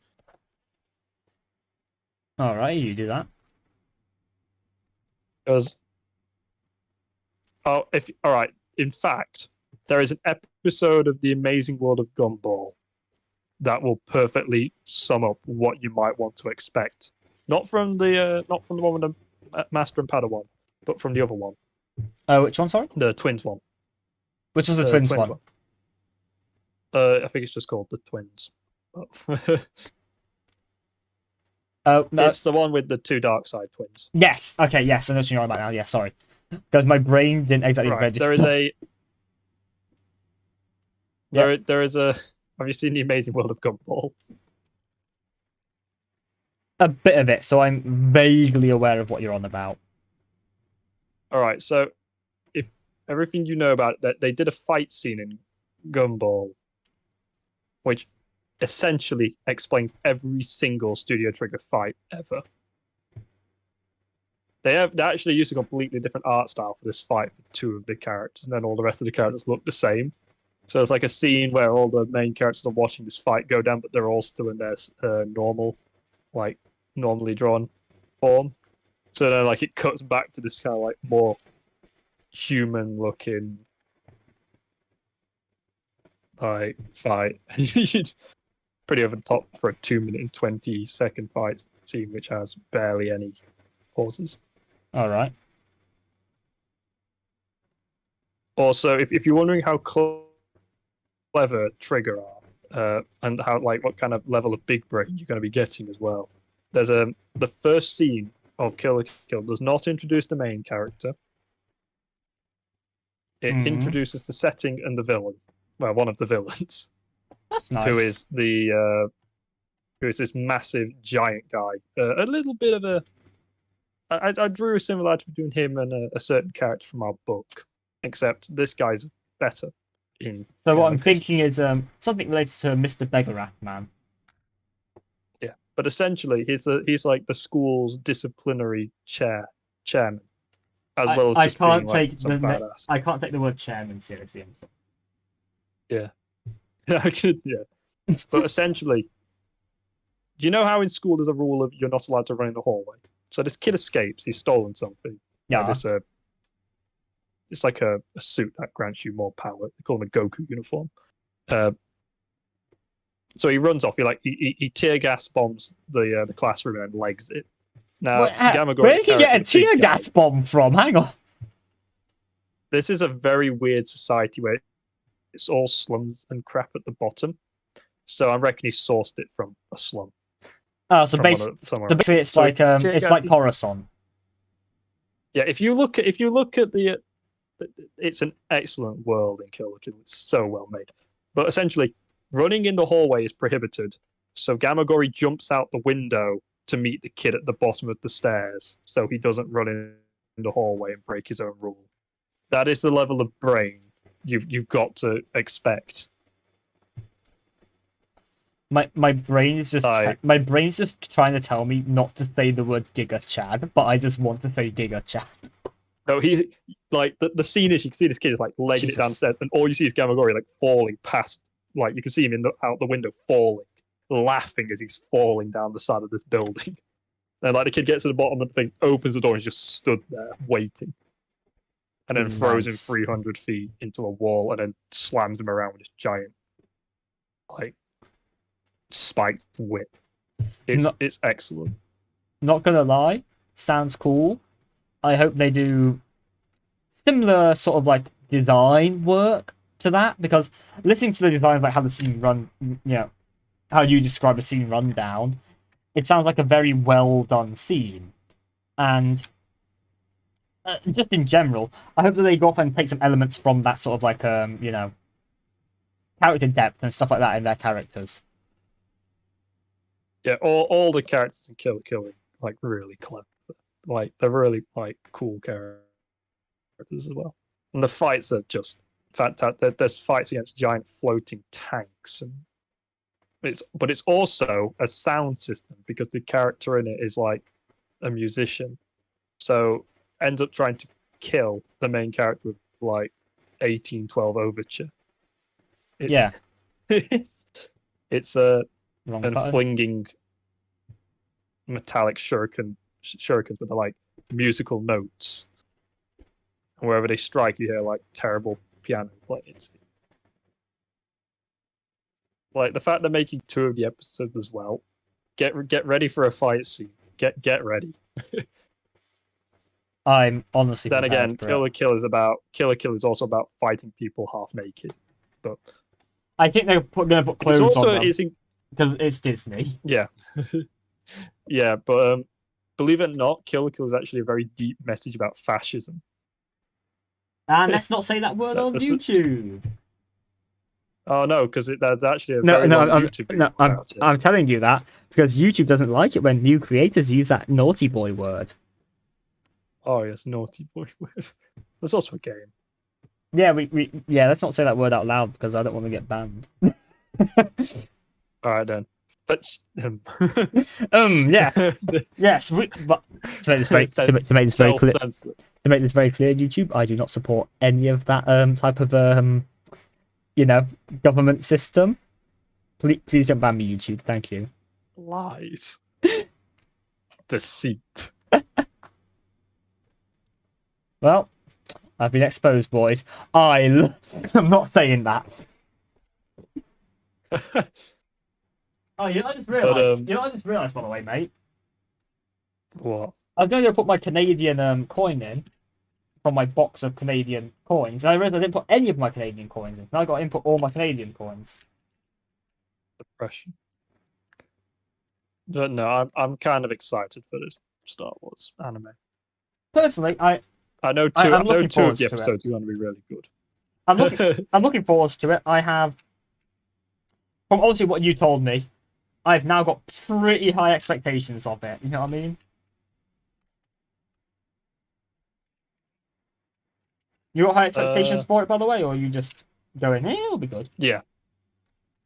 All right, you do that. Because if all right, in fact, there is an episode of The Amazing World of Gumball that will perfectly sum up what you might want to expect. Not from the one with the Master and Padawan, but from the other one. Which one? Sorry. The twins one. Which was the twins one? I think it's just called the twins. Oh no. It's the one with the two dark side twins. Yes. Okay. Yes, I know what you're on about now. Yeah. Sorry, because my brain didn't exactly Right. register. There is a. Yep. There is a. Have you seen The Amazing World of Gumball? A bit of it, so I'm vaguely aware of what you're on about. All right. So, if everything you know about that, they did a fight scene in Gumball, which essentially explains every single Studio Trigger fight ever. They actually used a completely different art style for this fight for two of the characters, and then all the rest of the characters look the same. So it's like a scene where all the main characters are watching this fight go down, but they're all still in their normally drawn form. So then, like, it cuts back to this kind of like more human-looking like fight. Pretty over the top for a 2-minute and 20-second fight scene, which has barely any pauses. All right. Also, if you're wondering how clever Trigger are, and how what kind of level of big brain you're going to be getting as well, there's the first scene of Kill la Kill does not introduce the main character. It introduces the setting and the villain. Well, one of the villains. That's nice. Who is this massive giant guy? A little bit of a. I drew a similarity between him and a certain character from our book, except this guy's better. So what I'm thinking is something related to Mr. Begarath Man. Yeah, but essentially he's like the school's disciplinary chairman, as well as just being like some badass. I can't take the word chairman seriously. Yeah, yeah, yeah. But essentially, do you know how in school there's a rule of you're not allowed to run in the hallway? So this kid escapes. He's stolen something. Yeah. it's like a suit that grants you more power. They call him a Goku uniform. So he runs off. He tear gas bombs the classroom and legs it. Now, Where did he get a tear gas bomb from? Hang on. This is a very weird society where it's all slums and crap at the bottom. So I reckon he sourced it from a slum. Oh, so basically it's like Coruscant. Yeah, if you look at the, it's an excellent world in Kill la Kill. It's so well made. But essentially, running in the hallway is prohibited. So Gamagori jumps out the window to meet the kid at the bottom of the stairs, so he doesn't run in the hallway and break his own rule. That is the level of brain you've got to expect. My brain is just trying to tell me not to say the word Giga Chad, but I just want to say Giga Chad. No, he like the scene is you can see this kid is like legging it downstairs, and all you see is Gamagori like falling past. Like you can see him out the window falling, laughing as he's falling down the side of this building. And like the kid gets to the bottom of the thing, opens the door, and he's just stood there waiting, and then throws him 300 feet into a wall, and then slams him around with this giant like spiked whip. It's excellent. Not gonna lie, sounds cool. I hope they do similar sort of like design work to that, because listening to the design of like how the scene run, how you describe a scene rundown, it sounds like a very well done scene. And just in general, I hope that they go off and take some elements from that sort of like character depth and stuff like that in their characters. Yeah, all the characters in Kill la Kill are like really clever. Like they're really like cool characters as well. And the fights are just fantastic. There's fights against giant floating tanks, and it's also a sound system because the character in it is like a musician. So ends up trying to kill the main character with like 1812 overture. It's flinging metallic shurikens with the like musical notes. And wherever they strike, you hear like terrible piano playing. It's like the fact they're making 2 of the episodes as well. Get ready for a fight scene. Get ready. I'm honestly. Then again, Kill la Kill is also about fighting people half naked. But I think they're going to put clothes on them because it's Disney. Yeah, yeah, but believe it or not, Kill la Kill is actually a very deep message about fascism. And let's not say that word on YouTube. Oh no, because there's actually a very long YouTube video about it. I'm telling you that because YouTube doesn't like it when new creators use that naughty boy word. Oh yes, naughty boy word. There's also a game. Yeah, let's not say that word out loud because I don't want to get banned. All right then. But yes, yes. But to make this very clear, YouTube, I do not support any of that type of government system. Please don't ban me, YouTube. Thank you. Lies. Deceit. Well, I've been exposed, boys. I'm not saying that. Oh, I just realised. I just realised, by the way, mate. What? I was going to go put my Canadian coin in from my box of Canadian coins, and I realised I didn't put any of my Canadian coins in. Now I've got to input all my Canadian coins. Depression. No, I'm kind of excited for this Star Wars anime. Personally, I know two of the episodes are going to be really good. I'm looking forward to it. I have, from obviously what you told me, I've now got pretty high expectations of it. You know what I mean? You got high expectations for it, by the way, or are you just going, it'll be good? Yeah.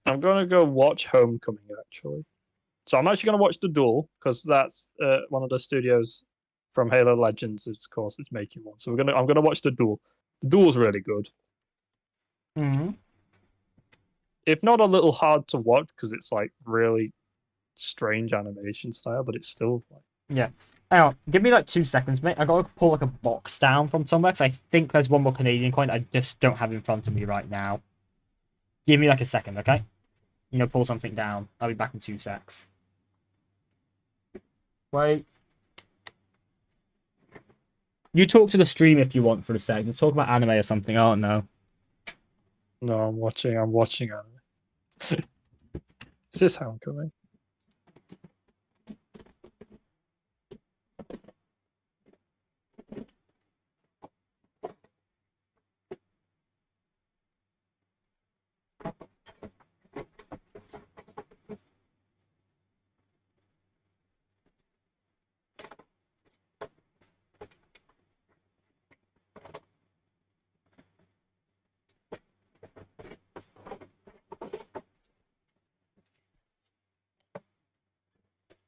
I'm going to go watch Homecoming, actually. So I'm actually going to watch The Duel, because that's one of the studios from Halo Legends, of course, is making one. So I'm going to watch The Duel. The Duel's really good. Mm-hmm. If not a little hard to watch, because it's like really strange animation style, but it's still like... Yeah. hang on, give me like 2 seconds, mate. I gotta pull like a box down from somewhere because I think there's one more Canadian coin I just don't have in front of me right now. Give me like a second, okay? You know, pull something down. I'll be back in 2 secs. Wait. You talk to the stream if you want for a sec. Just talk about anime or something. I don't know. No, I'm watching anime. Is this Homecoming?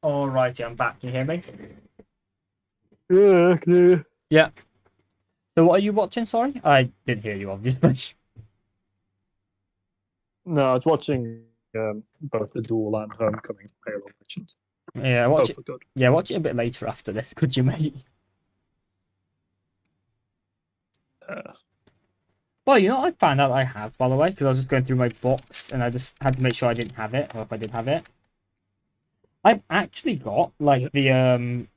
Alrighty, I'm back. Can you hear me? Yeah, I can hear you. Yeah. So what are you watching, sorry? I didn't hear you, obviously. No, I was watching both the Duel and Homecoming Halo Legends. Yeah, watch Both it. are good. Yeah, watch it a bit later after this, could you, mate? Well, you know what I found out I have, by the way, because I was just going through my box and I just had to make sure I didn't have it, or if I did have it. I've actually got like the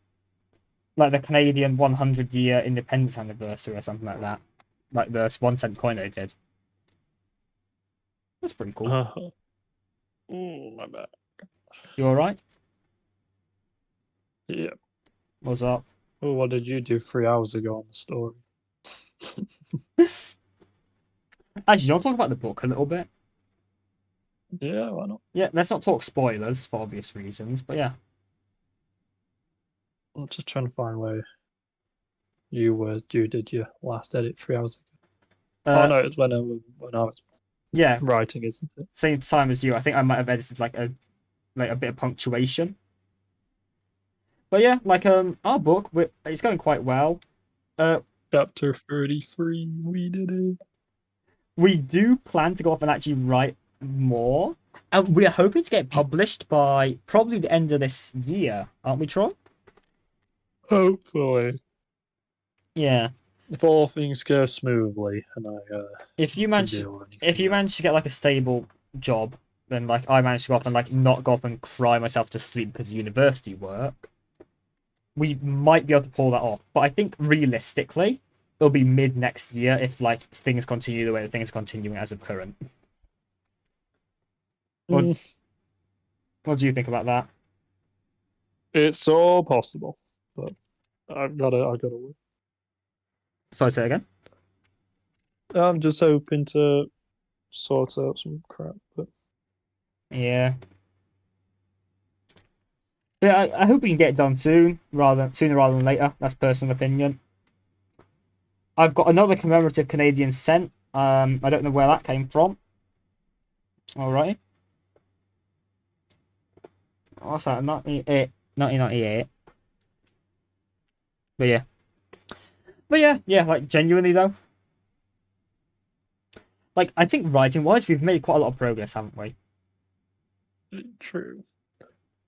Canadian 100-year independence anniversary or something like that. Like the 1 cent coin they did. That's pretty cool. Oh, my bad. You alright? Yeah. What's up? Oh, what did you do 3 hours ago on the story? Actually, you want to talk about the book a little bit? Yeah, why not? Yeah, let's not talk spoilers for obvious reasons, but yeah. I'm just trying to find where you did your last edit 3 hours ago. Oh no, it's when I was Yeah, writing, isn't it? same time as you. I think I might have edited like a bit of punctuation. But yeah, like our book, it's going quite well. Chapter 33, we did it. We do plan to go off and actually write more, and we're hoping to get published by probably the end of this year, aren't we, Troy? Hopefully. Yeah. If all things go smoothly, and if you manage to get like a stable job, then like I managed to go off and like not go off and cry myself to sleep because of university work, we might be able to pull that off. But I think realistically, it'll be mid next year if like things continue the way that things are continuing as of current. What do you think about that? It's all possible, but I've gotta work. Sorry, say it again. I'm just hoping to sort out some crap, but Yeah. Yeah, I hope we can get it done sooner rather than later. That's personal opinion. I've got another commemorative Canadian cent. I don't know where that came from. Alright. What's that? 1998. But yeah, like genuinely though. Like I think writing wise we've made quite a lot of progress, haven't we? true.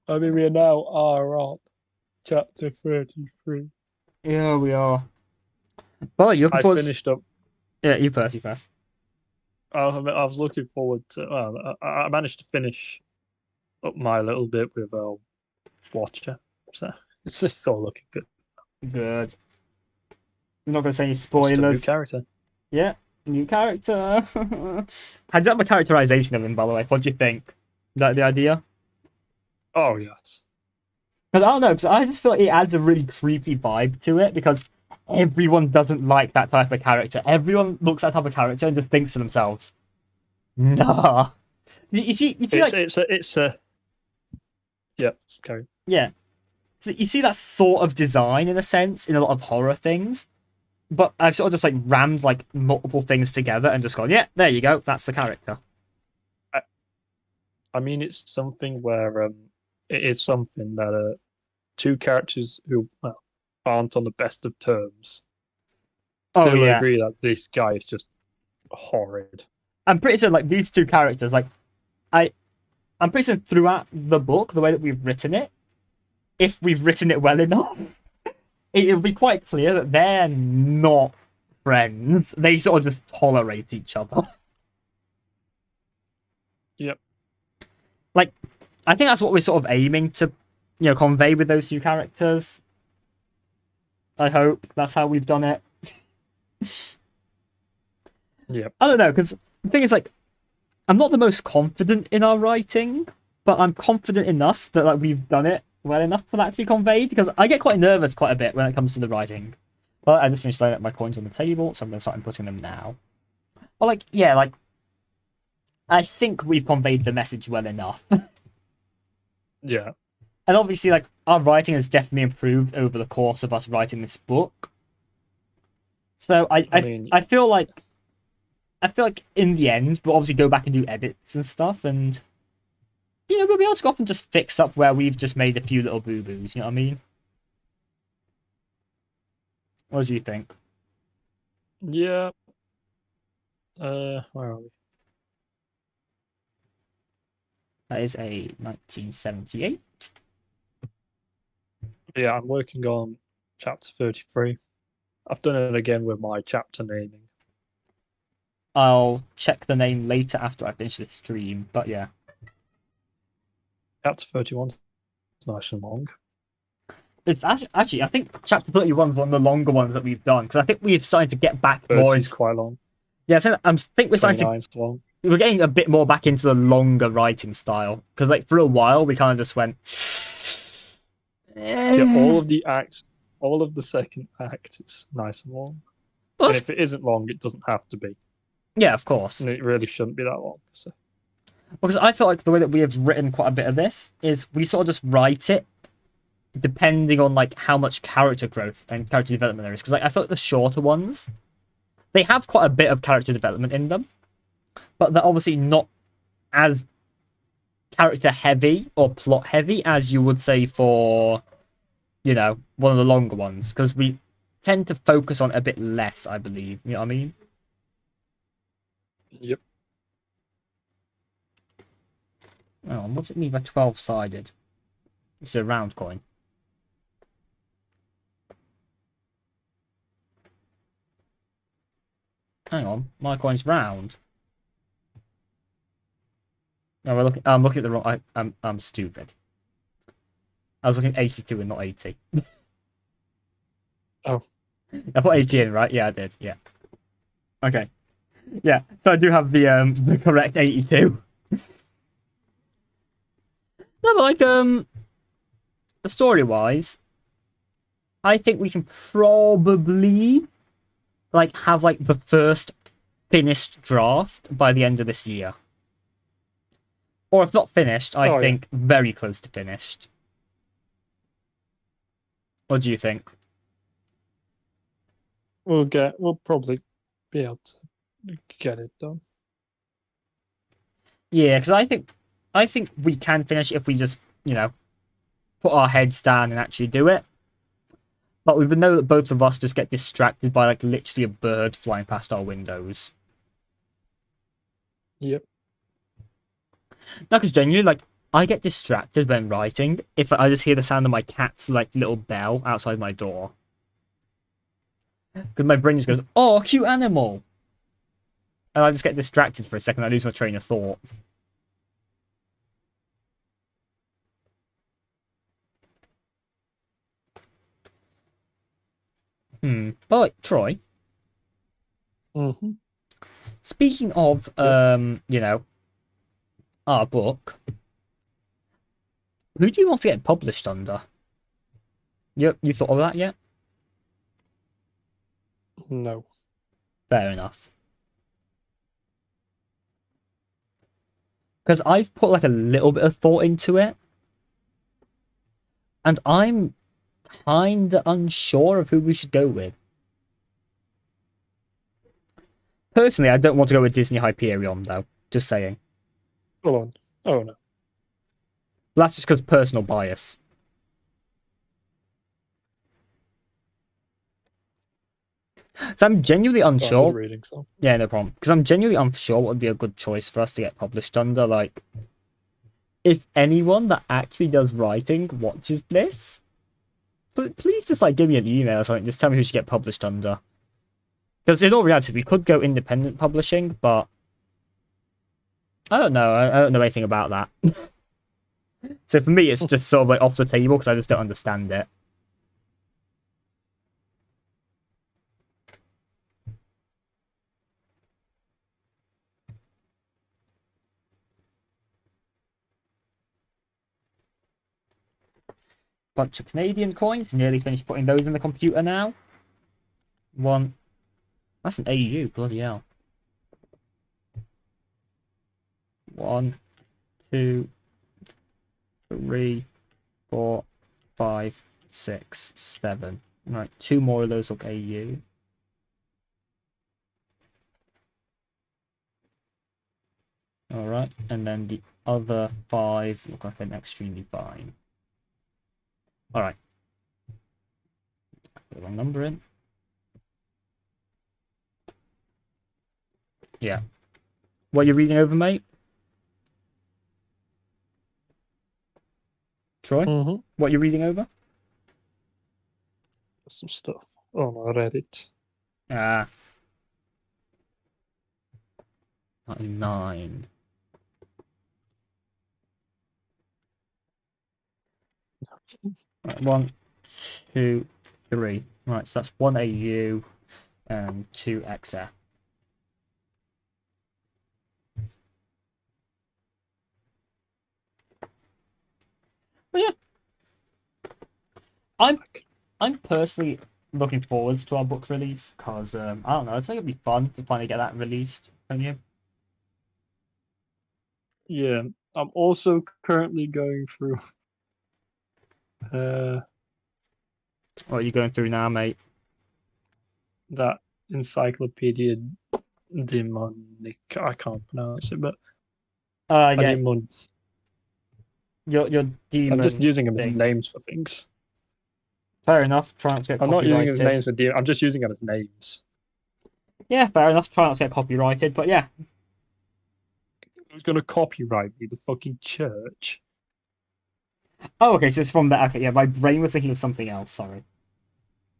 I mean, we now are on chapter 33. Yeah, we are. But you're looking forward finished up. Yeah, you Percy first. I was looking forward to. Well, I managed to finish up my little bit with Watcher, so it's just all looking good. Good. I'm not going to say any Just a new spoilers. character. Yeah, new character. How do you like my characterization of him, by the way? What do you think? Is that the idea? Oh yes. Because I don't know, because I just feel like it adds a really creepy vibe to it, because everyone doesn't like that type of character. Everyone looks at that type of character and just thinks to themselves, nah. You see like... It's a... Yeah, carry. Yeah. So you see that sort of design, in a sense, in a lot of horror things. But I've sort of just like rammed like multiple things together and just gone, yeah, there you go, that's the character. I mean, it's something where it is something that two characters who aren't on the best of terms still agree that this guy is just horrid. I'm pretty sure like these two characters, like I'm pretty sure throughout the book, the way that we've written it, if we've written it well enough, it'll be quite clear that they're not friends. They sort of just tolerate each other. Yep. Like, I think that's what we're sort of aiming to, convey with those two characters. I hope that's how we've done it. Yep. I don't know, because the thing is, like, I'm not the most confident in our writing, but I'm confident enough that like we've done it well enough for that to be conveyed, because I get quite nervous quite a bit when it comes to the writing. But I just finished laying up my coins on the table, so I'm going to start inputting them now. But like, yeah, like, I think we've conveyed the message well enough. Yeah. And obviously, like, our writing has definitely improved over the course of us writing this book. So I feel like in the end we'll obviously go back and do edits and stuff, and we'll be able to go off and just fix up where we've just made a few little boo-boos, you know what I mean? What do you think? Yeah. Where are we? That is a 1978. Yeah, I'm working on chapter 33. I've done it again with my chapter naming. I'll check the name later after I finish the stream, but yeah. Chapter 31 is nice and long. It's actually I think chapter 31 is one of the longer ones that we've done, because I think we've started to get back more It's quite long. Yeah, so I think we're starting to... Long. We're getting a bit more back into the longer writing style, because like for a while we kind of just went... Yeah, all of the acts, all of the second act is nice and long. Well, and if it isn't long, it doesn't have to be. Yeah, of course. And it really shouldn't be that long. So. Because I feel like the way that we have written quite a bit of this is we sort of just write it depending on like how much character growth and character development there is. Because like I feel like the shorter ones, they have quite a bit of character development in them, but they're obviously not as character heavy or plot heavy as you would say for, one of the longer ones. Because we tend to focus on a bit less, I believe. You know what I mean? Yep. Oh, what's it mean by 12-sided? It's a round coin. Hang on, my coin's round. No, I'm looking at the wrong. I'm stupid. I was looking at 82 and not 80. Oh. I put 80 in, right? Yeah, I did. Yeah. Okay. Yeah, so I do have the correct 82. No, but like story-wise, I think we can probably like have like the first finished draft by the end of this year. Or if not finished, I think very close to finished. What do you think? We'll probably be able to get it done. Yeah, because I think we can finish if we just, put our heads down and actually do it. But we would know that both of us just get distracted by like literally a bird flying past our windows. Yep. No, because genuinely, like, I get distracted when writing if I just hear the sound of my cat's like little bell outside my door. Because my brain just goes, "Oh, cute animal," and I just get distracted for a second. I lose my train of thought. But like, Troy. Mm-hmm. Speaking of, our book, who do you want to get published under? You thought of that yet? No. Fair enough. Because I've put like a little bit of thought into it, and I'm kind of unsure of who we should go with. Personally, I don't want to go with Disney Hyperion, though. Just saying. Hold on. Oh, no. That's just because personal bias. So I'm genuinely unsure. I was reading something. Yeah, no problem. Because I'm genuinely unsure what would be a good choice for us to get published under. Like, if anyone that actually does writing watches this, please just like give me an email or something. Just tell me who should get published under. Because in all reality, we could go independent publishing, but I don't know. I don't know anything about that. So for me, it's just sort of like off the table because I just don't understand it. Bunch of Canadian coins. Nearly finished putting those in the computer now. One. That's an AU. Bloody hell. 1, 2, 3, 4, 5, 6, 7. Right, 2 more of those look AU. Alright, and then the other 5 look like an extremely fine. Alright. Put the wrong number in. Yeah. What are you reading over, mate? Troy? Mm-hmm. What are you reading over? Some stuff on Reddit. Ah. 9. Right, 1, 2, 3. Right, so that's 1 AU and 2 XF. But yeah, I'm personally looking forwards to our book release because I don't know, I think it'd be fun to finally get that released. Don't you? Yeah, I'm also currently going through. What are you going through now, mate? That encyclopedia demonic. I can't pronounce it, but Yeah, demon. your demon. I'm just using them as thing. names for things. Fair enough. Try not to get I'm not using it as copyrighted. names for demons. I'm just using it as names. Yeah, fair enough. Try not to get copyrighted, but yeah. Who's gonna copyright me? The fucking church. Oh, okay, so it's from that. Okay, yeah, my brain was thinking of something else. Sorry.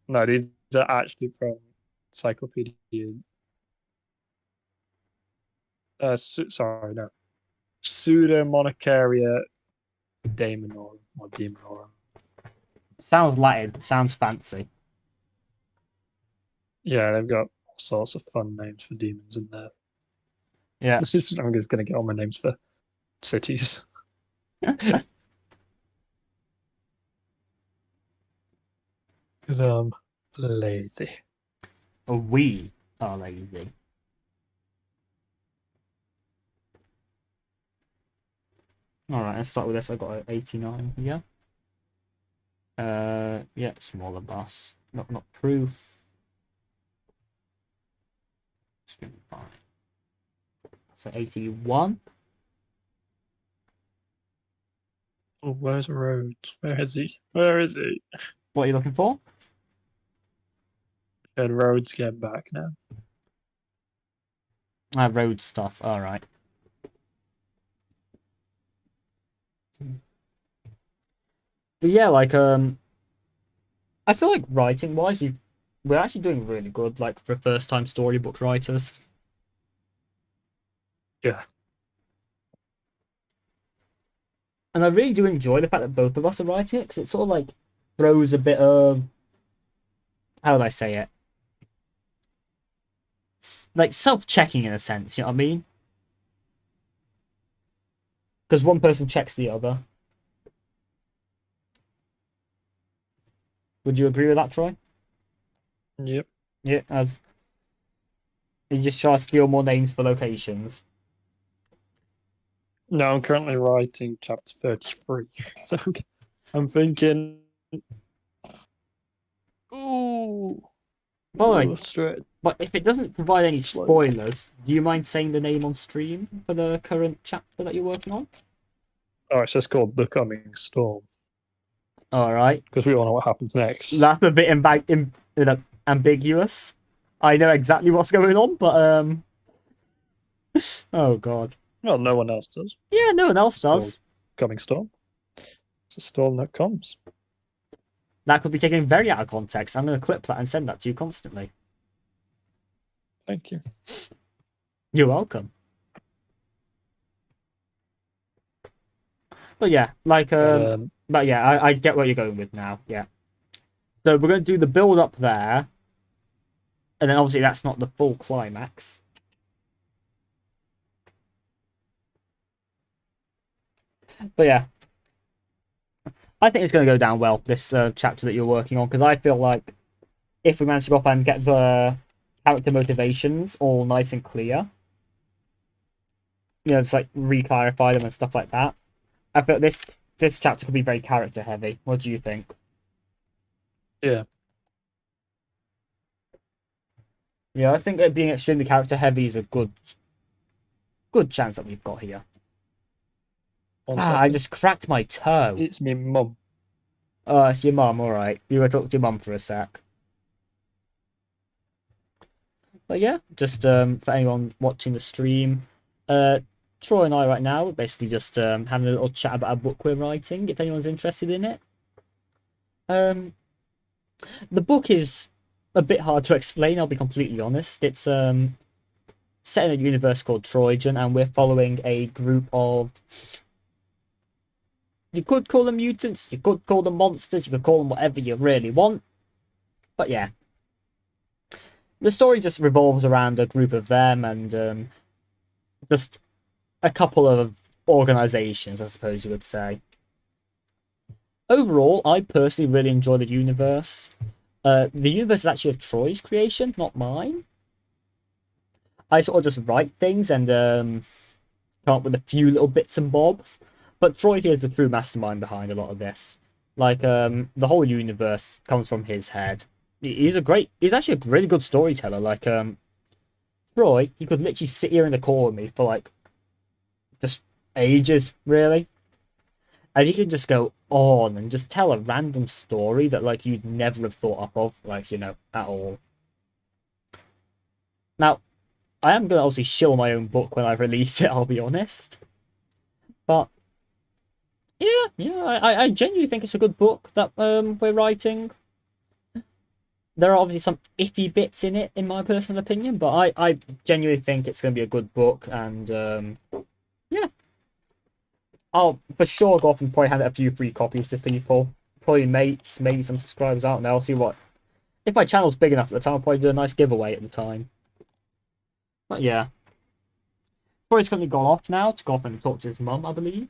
No, these are actually from encyclopedia. Sorry, no. Pseudomonacaria Daemonorum or Demonorum. Sounds Latin. Sounds fancy. Yeah, they've got all sorts of fun names for demons in there. Yeah. I'm just gonna get all my names for cities. Because I'm lazy. We are lazy. Alright, let's start with this. I got an 89 here. Yeah, smaller bus. Not proof. It's gonna be fine. So 81. Oh, where's Rhodes? Where is he? Where is he? What are you looking for? Can Rhodes get back now? Road stuff. Alright. But yeah, like I feel like writing wise we're actually doing really good, like for first time storybook writers. Yeah. And I really do enjoy the fact that both of us are writing it, because it sort of like throws a bit of, how would I say it? Like self-checking in a sense, you know what I mean? Because one person checks the other. Would you agree with that, Troy? Yep. Yeah, as you just try to steal more names for locations. No, I'm currently writing chapter 33. So I'm thinking. Ooh. Well, straight. but if it doesn't provide any Slow. spoilers, do you mind saying the name on stream for the current chapter that you're working on? Oh, it's just called The Coming Storm. Alright. Because we all know what happens next. That's a bit ambiguous. I know exactly what's going on, but oh god. Well, no one else does. Yeah, no one else does. Coming Storm. It's a storm that comes. that could be taken very out of context. I'm going to clip that and send that to you constantly. Thank you. You're welcome. But yeah, like but yeah, I get where you're going with now. Yeah. So we're going to do the build up there, and then obviously that's not the full climax. But yeah, I think it's going to go down well, this chapter that you're working on, because I feel like if we manage to go off and get the character motivations all nice and clear, just like re-clarify them and stuff like that, I feel this chapter could be very character heavy. What do you think? Yeah. Yeah, I think it being extremely character heavy is a good chance that we've got here. I just cracked my toe. It's me mum. Oh, it's your mum, alright. You go talk to your mum for a sec. But yeah, just for anyone watching the stream, Troy and I right now are basically just having a little chat about a book we're writing, if anyone's interested in it. The book is a bit hard to explain, I'll be completely honest. It's set in a universe called Trojan, and we're following a group of... You could call them mutants, you could call them monsters, you could call them whatever you really want. But yeah. The story just revolves around a group of them and just a couple of organizations, I suppose you would say. Overall, I personally really enjoy the universe. The universe is actually of Troy's creation, not mine. I sort of just write things and come up with a few little bits and bobs. But Troy here is the true mastermind behind a lot of this. Like, the whole universe comes from his head. He's actually a really good storyteller. Like, Troy, he could literally sit here in the call with me for, like, just ages, really. And he can just go on and just tell a random story that, like, you'd never have thought up of, like, at all. Now, I am going to obviously shill my own book when I release it, I'll be honest. But, yeah, I genuinely think it's a good book that we're writing. There are obviously some iffy bits in it, in my personal opinion, but I genuinely think it's going to be a good book, and yeah. I'll for sure go off and probably hand out a few free copies to people. Probably mates, maybe some subscribers out there. I'll see what... If my channel's big enough at the time, I'll probably do a nice giveaway at the time. But yeah. Troy's currently gone off now to go off and talk to his mum, I believe.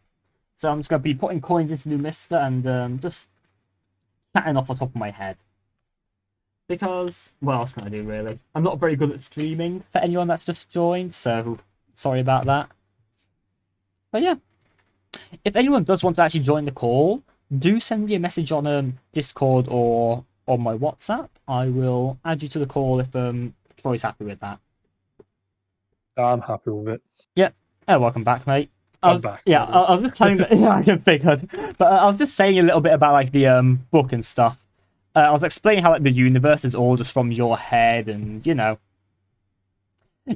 So I'm just going to be putting coins into Numista and just chatting off the top of my head. Because, what else can I do, really? I'm not very good at streaming for anyone that's just joined, so sorry about that. But yeah. If anyone does want to actually join the call, do send me a message on Discord or on my WhatsApp. I will add you to the call if Troy's happy with that. I'm happy with it. Yeah. Oh, welcome back, mate. I'm back. Yeah, I was just telling that. Yeah, I can figure. But I was just saying a little bit about like the book and stuff. I was explaining how like the universe is all just from your head, and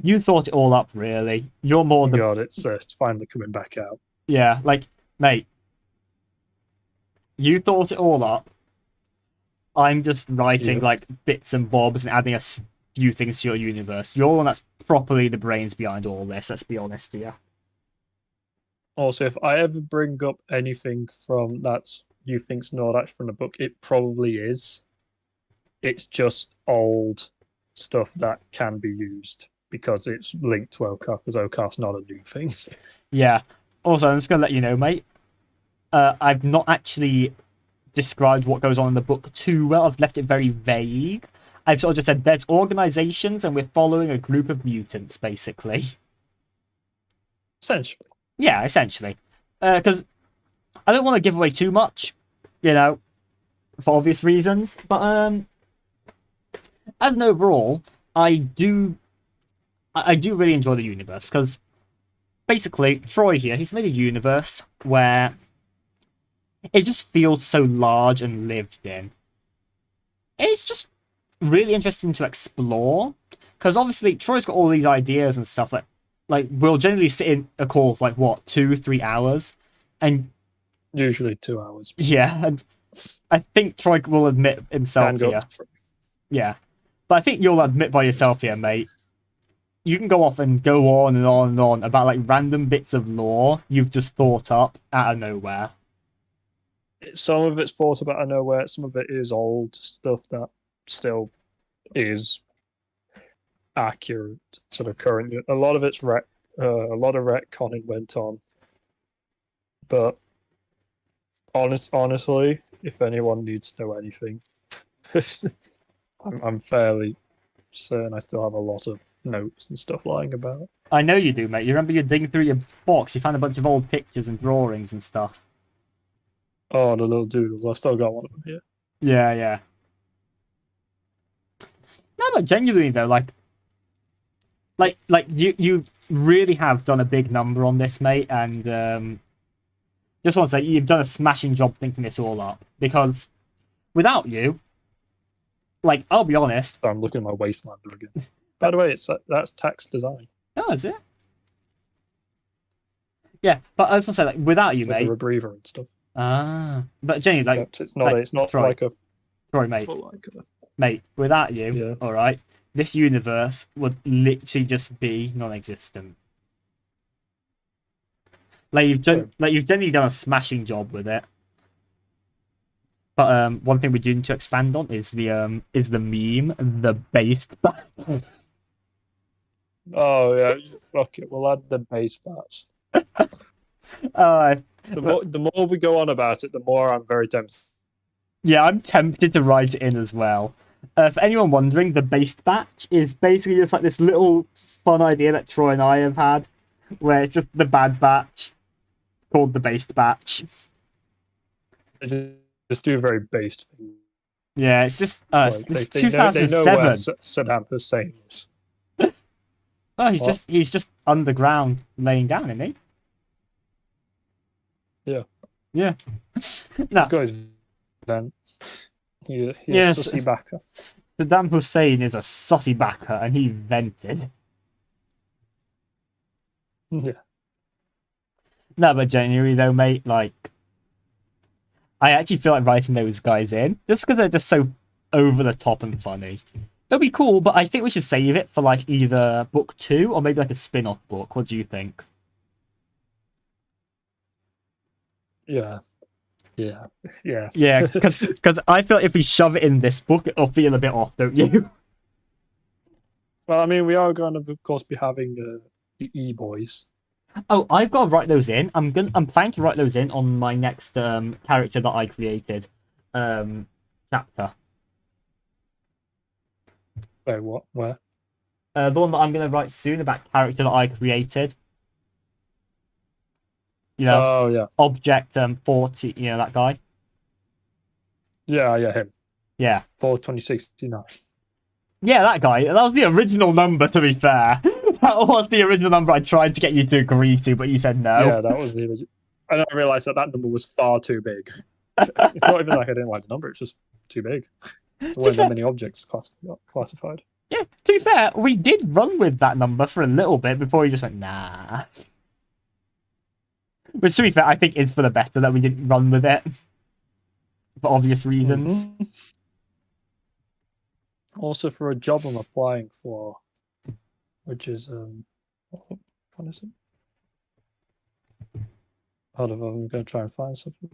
you thought it all up. Really, you're more the... God, it's finally coming back out. Yeah, like, mate, you thought it all up. I'm just writing like bits and bobs and adding a few things to your universe. You're the one that's properly the brains behind all this. Let's be honest here. Also, if I ever bring up anything from that you think's not actually from the book, it probably is. It's just old stuff that can be used because it's linked to Okar, because Okar's not a new thing. Yeah. Also, I'm just going to let you know, mate, I've not actually described what goes on in the book too well. I've left it very vague. I've sort of just said there's organizations and we're following a group of mutants, basically. Essentially. Yeah, essentially. Because I don't want to give away too much, for obvious reasons. But as an overall, I do really enjoy the universe, because basically, Troy here, he's made a universe where it just feels so large and lived in. It's just really interesting to explore, because obviously Troy's got all these ideas and stuff that, like, we'll generally sit in a call for, like, what, 2-3 hours? And usually 2 hours. yeah, and I think Troy will admit himself Can go here. up to 3. Yeah. But I think you'll admit by yourself here, mate. You can go off and go on and on and on about like random bits of lore you've just thought up out of nowhere. Some of it's thought about out of nowhere. Some of it is old stuff that still is accurate to the current. A lot of it's a lot of retconning went on, but honestly, if anyone needs to know anything, I'm fairly certain I still have a lot of notes and stuff lying about. I know you do, mate. You remember you digging through your box, you found a bunch of old pictures and drawings and stuff. Oh, the little doodles! I still got one of them here. Yeah, yeah. No, but genuinely though, like you really have done a big number on this, mate, and just want to say you've done a smashing job thinking this all up. Because without you, like, I'll be honest. So I'm looking at my Wastelander again. By the way, that's text design. Oh, is it? Yeah, but I was gonna say, like, without you, with mate. the rebreather and stuff. Ah, but genuinely, like, Except it's not. like, It's not Troy, like a. Troy, mate. Like a, Mate, without you, Yeah. all right, this universe would literally just be non-existent. Like you've generally done a smashing job with it. But one thing we do need to expand on is the meme, the based. oh yeah, fuck it. We'll add the base batch. Uh, The more we go on about it, the more I'm very tempted. yeah, I'm tempted to write it in as well. For anyone wondering, the based batch is basically just like this little fun idea that Troy and I have had, where it's just the bad batch called the based batch. Just do a very based thing. Yeah, it's just It's this like, they 2007. know where Saddam Hussein is. Oh, What? he's just underground laying down, isn't he? Yeah. Yeah. No, Guys, then he Yes. sussy backer. Saddam Hussein is a sussy backer, and he vented. Yeah. No, but genuinely though, mate, like, I actually feel like writing those guys in just because they're just so over the top and funny. It'll be cool, but I think we should save it for like either book 2 or maybe like a spin-off book. What do you think? Yeah. Yeah. Yeah. Yeah, because I feel if we shove it in this book, it'll feel a bit off, don't you? Well, I mean, we are going to, of course, be having the E-boys. Oh, I've got to write those in. I'm planning to write those in on my next character that I created chapter. Wait, what? Where? The one that I'm going to write soon about character that I created. You know, Oh, yeah. Object 40. You know that guy. Yeah, him. Yeah, 42069. yeah, that guy. That was the original number. To be fair, that was the original number I tried to get you to agree to, but you said no. Yeah, that was the original. And I realised that number was far too big. It's not even like I didn't like the number, it's just too big. There weren't that many objects classified. Yeah, to be fair, we did run with that number for a little bit before you just went, nah. Which, to be fair, I think is for the better that we didn't run with it. For obvious reasons. Mm-hmm. Also, for a job I'm applying for, which is, what is it? Hold on, I'm going to try and find something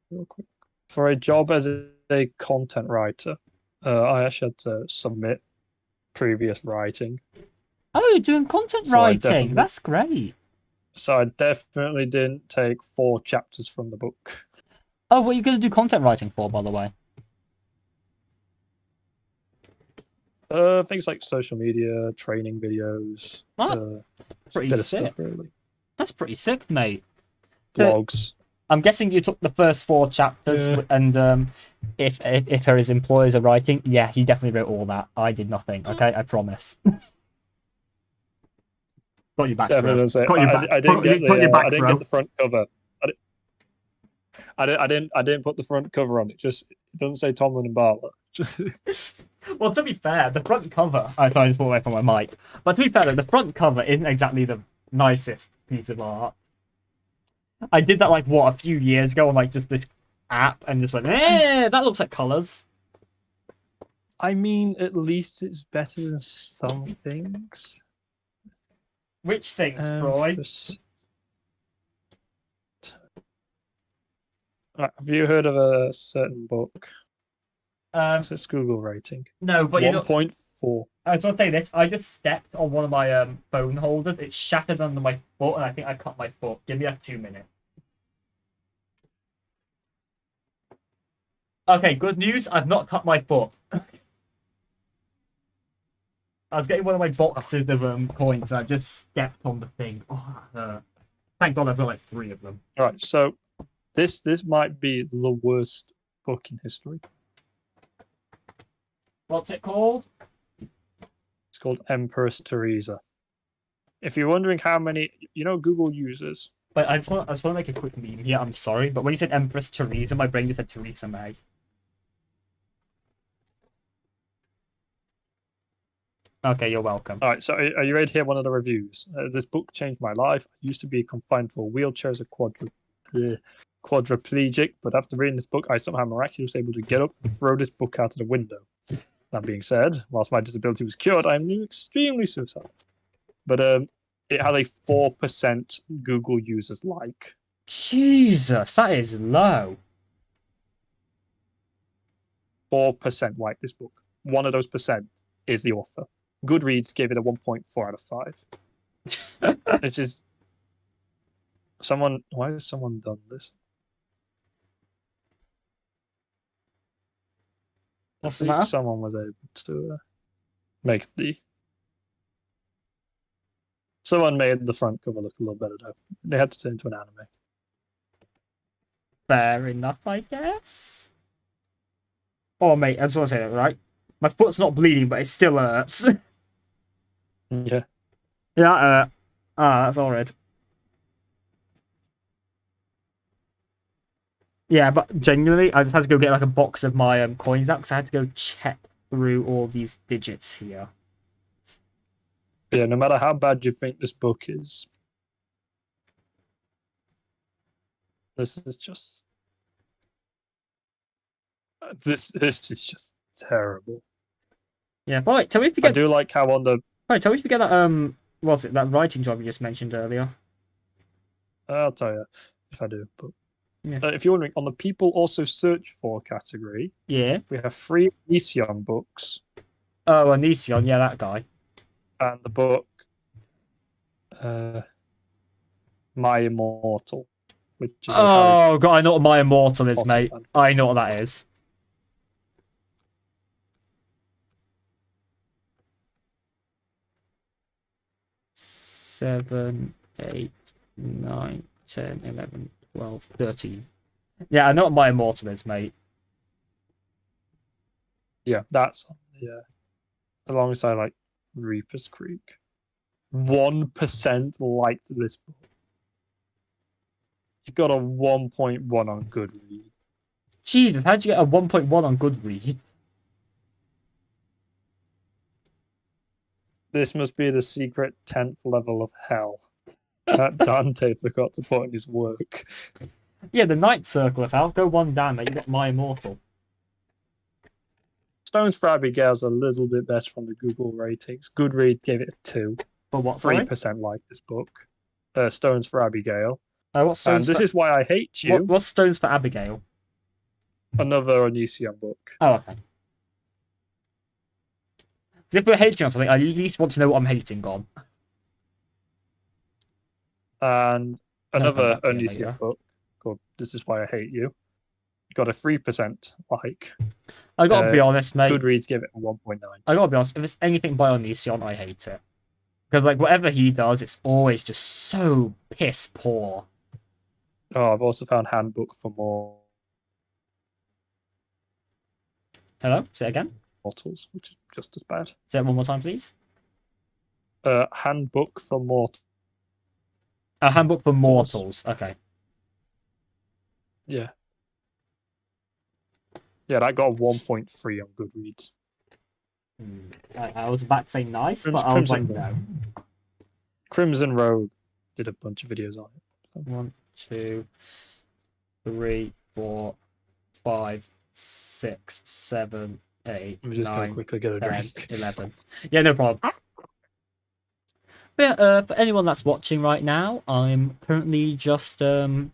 real quick. For a job as a content writer, I actually had to submit previous writing. Oh, you're doing content writing. That's great. So I definitely didn't take 4 chapters from the book. Oh, what are you going to do content writing for, by the way? Things like social media, training videos, That's pretty bit of sick. stuff really. That's pretty sick, mate. Vlogs. I'm guessing you took the first 4 chapters, Yeah. and if his employers are writing, yeah, he definitely wrote all that. I did nothing. Okay, I promise. Got your back, Yeah, bro. say, Got your back. I didn't get back, I didn't bro. get the front cover. I didn't put the front cover on it. Just it doesn't say Tomlin and Bartlett. Well, to be fair, the front cover. Oh, sorry, I just walked away from my mic. But to be fair, though, the front cover isn't exactly the nicest piece of art. I did that like what a few years ago on like just this app and just went, that looks like colors. I mean, at least it's better than some things. Which things, Troy? Have you heard of a certain book? What's its Google rating? No, but 1.4. I was gonna say this. I just stepped on one of my phone holders. It shattered under my foot, and I think I cut my foot. Give me like 2 minutes. Okay, good news. I've not cut my foot. I was getting one of my boxes of coins, and I just stepped on the thing. Oh, that hurt. Thank God I've got like 3 of them. All right, so this might be the worst book in history. What's it called? It's called Empress Teresa. If you're wondering how many, Google users. But I just want to make a quick meme here. I'm sorry, but when you said Empress Teresa, my brain just said Theresa May. Okay, you're welcome. All right, so are you ready to hear one of the reviews? This book changed my life. I used to be confined to a wheelchair as a quadriplegic, but after reading this book, I somehow miraculously able to get up and throw this book out of the window. That being said, whilst my disability was cured, I'm extremely suicidal. But it had a 4% Google users like. Jesus, that is low. 4% like this book. One of those percent is the author. Goodreads gave it a 1.4 out of 5. Which is why has someone done this? What's At the matter? least someone was able to make someone made the front cover look a little better though. They had to turn into an anime. Fair enough, I guess. Oh, mate, I just want to say that, right? My foot's not bleeding, but it still hurts. Yeah. Yeah, that's horrid. Yeah, but genuinely, I just had to go get like a box of my coins out because I had to go check through all these digits here. Yeah, no matter how bad you think this book is, this is just terrible. Yeah, but wait, tell me if you get. I do like how on the. Wait, tell me if you get that what's it? That writing job you just mentioned earlier. I'll tell you if I do. But yeah. If you're wondering, on the people also search for category, Yeah. we have 3 Onision books. Oh, Onision, yeah, that guy. And the book My Immortal, which is God, I know what My Immortal is, mate. I know what that is. Seven, 8, 9, 10, 11, 12, 13. Yeah, I know what My Immortal is, mate. Yeah, that's alongside like Reaper's Creek. 1% liked this book. You got a 1.1 on Goodreads. Jesus, how'd you get a 1.1 on Goodreads? This must be the secret 10th level of hell that Dante forgot to put in his work. Yeah, the Night Circle of Hell. Go one down, mate. You got My Immortal. Stones for Abigail's a little bit better on the Google ratings. Goodreads gave it a 2. For what, 3% like this book. Stones for Abigail. What's Stones and this is why I hate you. What's Stones for Abigail? Another Onision book. Oh, okay. So if we're hating on something, I at least want to know what I'm hating on. And another Onision book called This Is Why I Hate You. Got a 3% like. I gotta be honest, mate. Goodreads give it a 1.9. I gotta be honest, if it's anything by Onision, I hate it. Because, like, whatever he does, it's always just so piss poor. Oh, I've also found Handbook for More. Hello? Say it again? Mortals, which is just as bad. Say it one more time, please. Handbook for Mortals. A Handbook for Mortals. Okay. Yeah. Yeah, that got a 1.3 on Goodreads. I was about to say nice, but I was like, no. Crimson Rogue did a bunch of videos on it. 1, 2, 3, 4, 5, 6, 7, 8, Let me just go 9, quickly get a 10, drink. 11. Yeah, no problem. But yeah, for anyone that's watching right now, I'm currently just going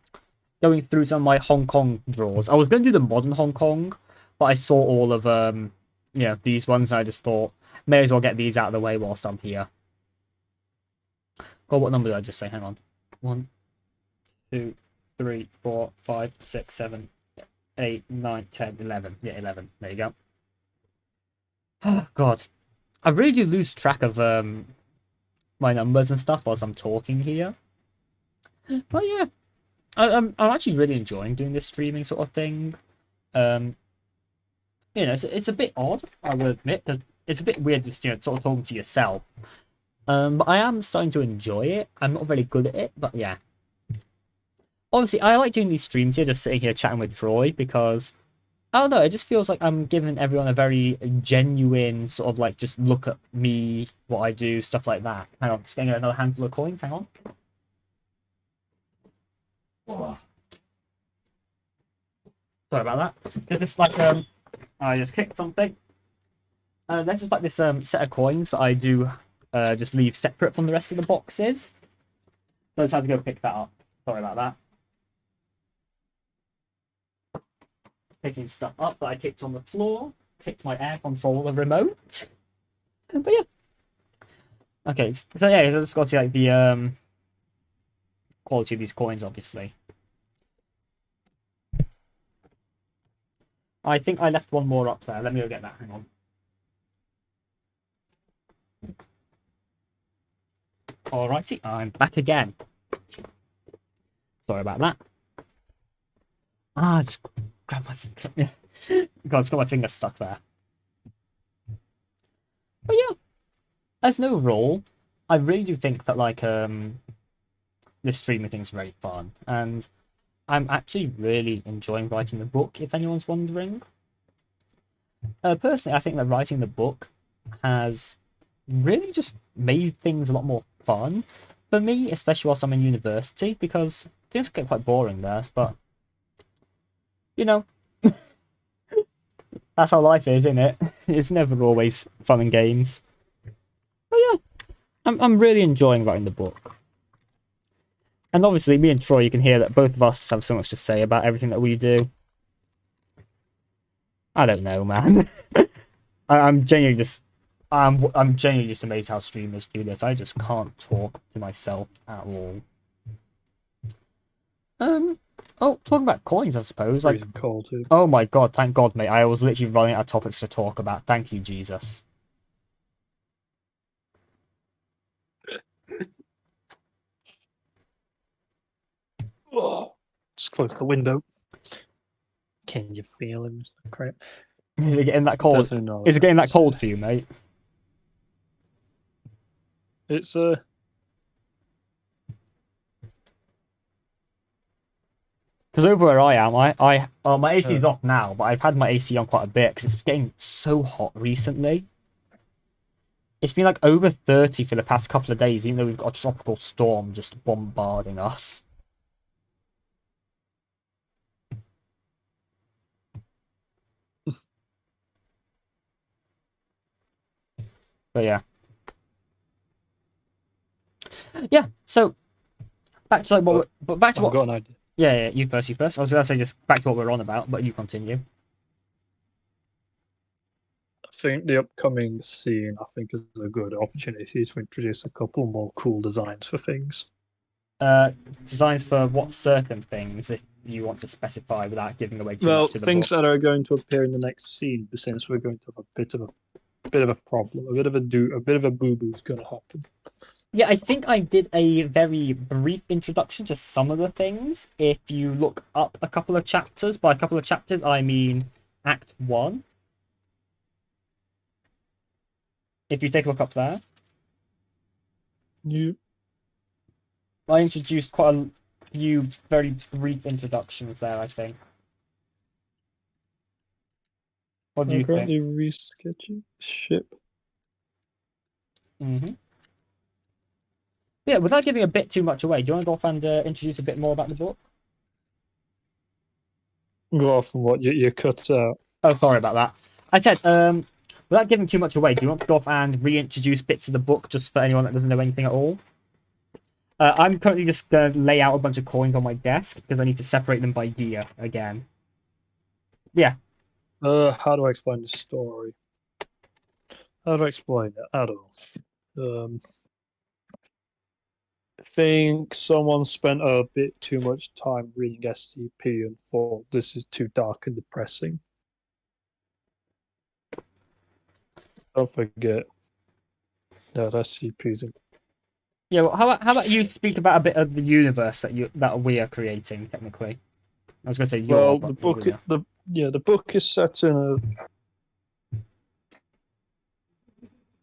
through some of my Hong Kong draws. I was going to do the modern Hong Kong, but I saw all of these ones, and I just thought may as well get these out of the way whilst I'm here. God, what number did I just say? Hang on. 1, 2, 3, 4, 5, 6, 7, 8, 9, 10, 11. Yeah, 11. There you go. Oh, God. I really do lose track of my numbers and stuff whilst I'm talking here. But yeah, I'm actually really enjoying doing this streaming sort of thing. It's a bit odd, I will admit, because it's a bit weird just sort of talking to yourself. But I am starting to enjoy it. I'm not very good at it, but yeah. Honestly, I like doing these streams here, just sitting here chatting with Troy, because I don't know, it just feels like I'm giving everyone a very genuine sort of like just look at me, what I do, stuff like that. Hang on, just getting another handful of coins. Hang on. Oh. Sorry about that. Because it's like I just kicked something. There's just like this set of coins that I do just leave separate from the rest of the boxes. So I just had to go pick that up. Sorry about that. Picking stuff up that I kicked on the floor. Kicked my air controller remote. But yeah. Okay, so yeah, I just got to like the quality of these coins, obviously. I think I left one more up there. Let me go get that. Hang on. Alrighty, I'm back again. Sorry about that. Just grab my finger. God, it's got my finger stuck there. But yeah, as an overall, I really do think that like this streaming thing's very fun, and I'm actually really enjoying writing the book. If anyone's wondering, personally, I think that writing the book has really just made things a lot more fun for me, especially whilst I'm in university, because things get quite boring there. But you know, that's how life is, isn't it? It's never always fun and games. But yeah, I'm really enjoying writing the book. And obviously, me and Troy, you can hear that both of us have so much to say about everything that we do. I don't know, man. I'm genuinely just, I'm genuinely just amazed how streamers do this. I just can't talk to myself at all. Oh, talking about coins, I suppose. Like, Freezing cold too. oh my god, thank God, mate. I was literally running out of topics to talk about. Thank you, Jesus. Just close the window. Can you feel him? Crap. Is it getting that cold? Definitely not. Is it getting that cold for you, mate? It's Because over where I am, my AC is off now, but I've had my AC on quite a bit because it's getting so hot recently. It's been like over 30 for the past couple of days, even though we've got a tropical storm just bombarding us. But yeah. Yeah, so back to like what but back to I've what got an idea. Yeah, you first. I was gonna say just back to what we're on about, but you continue. I think the upcoming scene, I think, is a good opportunity to introduce a couple more cool designs for things. Designs for what certain things, if you want to specify without giving away too Well, much to the things book. that are going to appear in the next scene, since we're going to have a bit of a problem, a bit of a boo boo is going to happen. Yeah, I think I did a very brief introduction to some of the things. If you look up a couple of chapters, by a couple of chapters, I mean Act 1. If you take a look up there. Yeah. I introduced quite a few very brief introductions there, I think. What do you I'm think? currently resketching ship. Mm-hmm. Yeah, without giving a bit too much away, do you want to go off and introduce a bit more about the book? Go off from what you cut out. Oh, sorry about that. I said, without giving too much away, do you want to go off and reintroduce bits of the book just for anyone that doesn't know anything at all? I'm currently just going to lay out a bunch of coins on my desk because I need to separate them by year again. Yeah. How do I explain the story? How do I explain it? I don't know. I think someone spent a bit too much time reading SCP and thought this is too dark and depressing. Don't forget that SCP's Yeah, well, how about you speak about a bit of the universe that we are creating, technically? I was going to say your, well, but the book we are. the book is set in a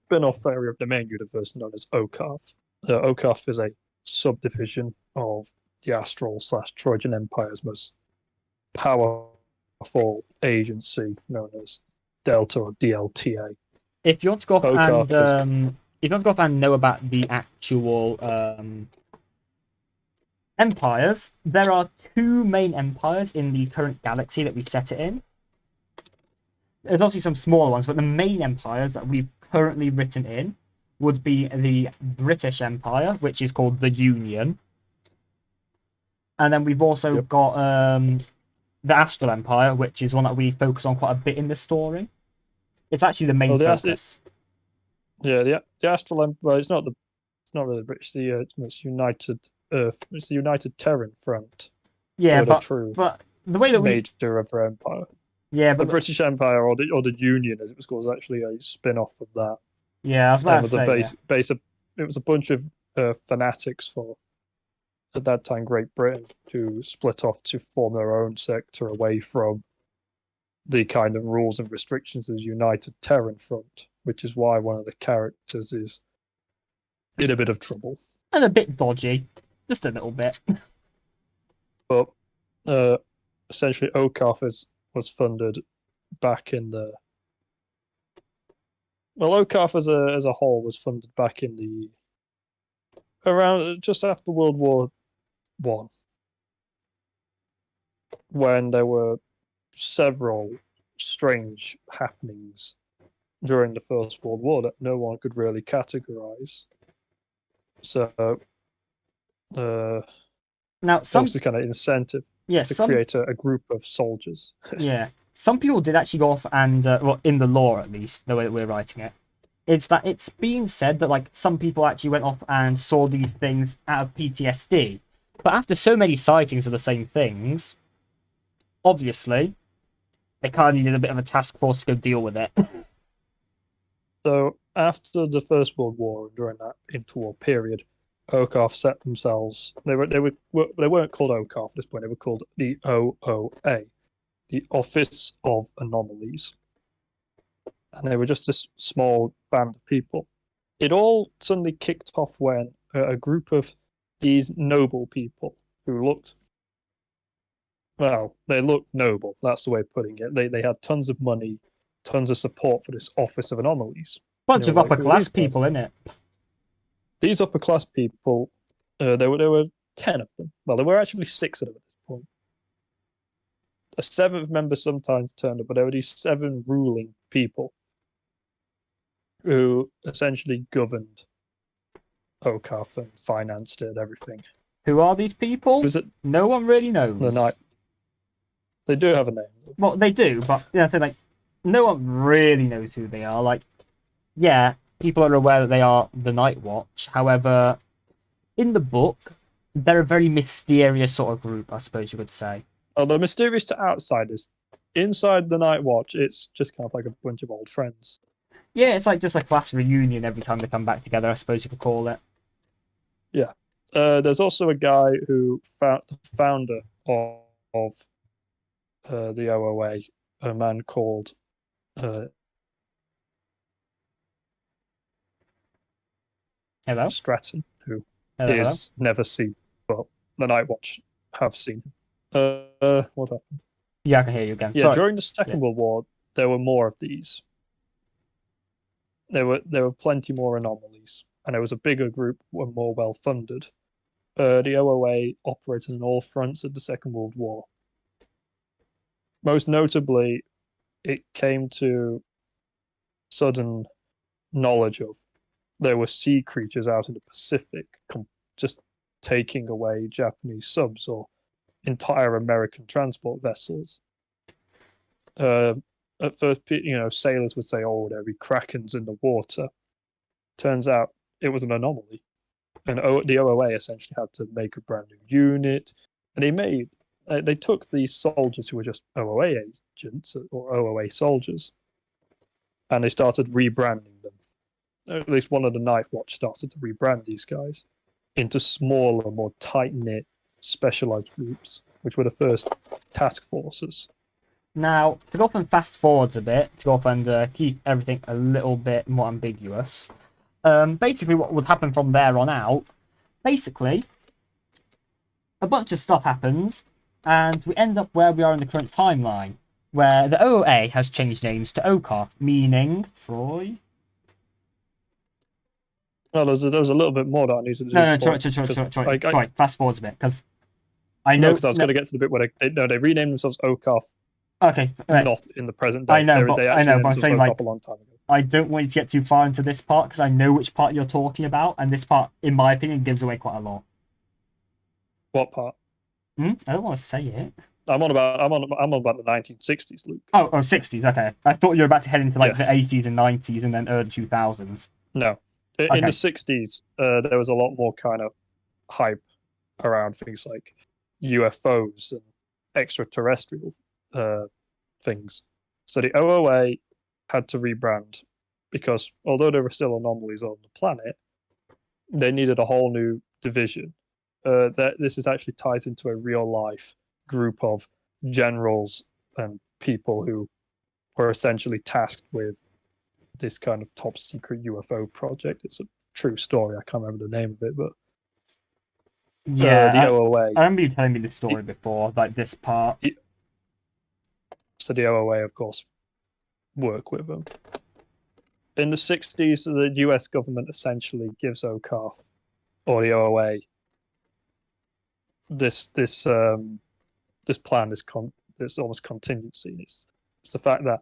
spin-off area of the main universe known as Okarth. Okarth is a subdivision of the Astral/Trojan Empire's most powerful agency known as Delta or DLTA. If you want to go off and Okarth is if you want to go off and know about the actual empires, there are two main empires in the current galaxy that we set it in. There's obviously some smaller ones, but the main empires that we've currently written in would be the British Empire, which is called the Union. And then we've also got the Astral Empire, which is one that we focus on quite a bit in the story. It's actually the main focus. The Astral Empire. It's not really British. It's United Earth. It's the United Terran Front. Yeah, but the way that major of empire. Yeah, but the British Empire or the Union, as it was called, was actually a spin-off of that. Yeah, I was about to say. It was a bunch of fanatics for, at that time, Great Britain, who split off to form their own sector away from the kind of rules and restrictions of the United Terran Front, which is why one of the characters is in a bit of trouble. And a bit dodgy. Just a little bit. But essentially, Okarth was funded back in the... Well, Okarth as a whole was funded back in the... around just after World War One, when there were several strange happenings during the First World War that no one could really categorize. So, now some was the kind of incentive to create a group of soldiers. Yeah, some people did actually go off and, well, in the lore at least, the way that we're writing it, it's that it's being said that like some people actually went off and saw these things out of PTSD, but after so many sightings of the same things, obviously, they kind of needed a bit of a task force to go deal with it. So after the First World War, during that interwar period, Okarth set themselves. They weren't called Okarth at this point. They were called the OOA, the Office of Anomalies, and they were just a small band of people. It all suddenly kicked off when a group of these noble people who looked, well, they looked noble. That's the way of putting it. They had tons of money, tons of support for this Office of Anomalies. Bunch of upper class people, innit? These upper class people, there were 10 of them. Well, there were actually 6 of them at this point. A 7th member sometimes turned up, but there were these 7 ruling people who essentially governed Okarth and financed it and everything. Who are these people? No one really knows. They do have a name. Well, they do, but no one really knows who they are. Like, yeah, people are aware that they are the Night Watch. However, in the book, they're a very mysterious sort of group, I suppose you could say. Oh, they're mysterious to outsiders. Inside the Night Watch, it's just kind of like a bunch of old friends. Yeah, it's like just a class reunion every time they come back together, I suppose you could call it. Yeah. There's also a guy who the founder of the OOA, a man called Hello? Stratton, who is never seen, but the Night Watch have seen him. What happened? Yeah, I can hear you again. Yeah, Sorry. during the Second World War, there were more of these. There were plenty more anomalies. and it was a bigger group and more well funded. The OOA operated on all fronts of the Second World War. Most notably, it came to sudden knowledge of there were sea creatures out in the Pacific just taking away Japanese subs or entire American transport vessels. At first, sailors would say, "Oh, there'll be krakens in the water." Turns out it was an anomaly, and the OOA essentially had to make a brand new unit, and they took these soldiers who were just OOA agents or OOA soldiers, and they started rebranding them. At least one of the Night Watch started to rebrand these guys into smaller, more tight-knit, specialized groups, which were the first task forces. Now, to go off and fast forwards a bit, to go off and keep everything a little bit more ambiguous, basically what would happen from there on out, basically, a bunch of stuff happens, and we end up where we are in the current timeline, where the OOA has changed names to OCAR, meaning Troy. No, there was a little bit more that I need to do. No, Troy, fast forwards a bit, because I know. Because I was going to get to the bit where they renamed themselves OCAR. Okay, right. Not in the present day. I know, but I'm saying like a long time ago. I don't want you to get too far into this part because I know which part you're talking about, and this part, in my opinion, gives away quite a lot. What part? I don't want to say it. I'm on about the 1960s, Luke. Oh, 60s. Okay, I thought you were about to head into like the 80s and 90s and then early 2000s. No, in the 60s, there was a lot more kind of hype around things like UFOs and extraterrestrial things. So the OOA had to rebrand because although there were still anomalies on the planet, they needed a whole new division. This is actually ties into a real life group of generals and people who were essentially tasked with this kind of top secret UFO project. It's a true story. I can't remember the name of it, but yeah, the OOA. I remember you telling me this story before, like this part. So the OOA, of course, work with them. In the 60s, the US government essentially gives OCAF or the OOA this plan, this almost contingency. It's the fact that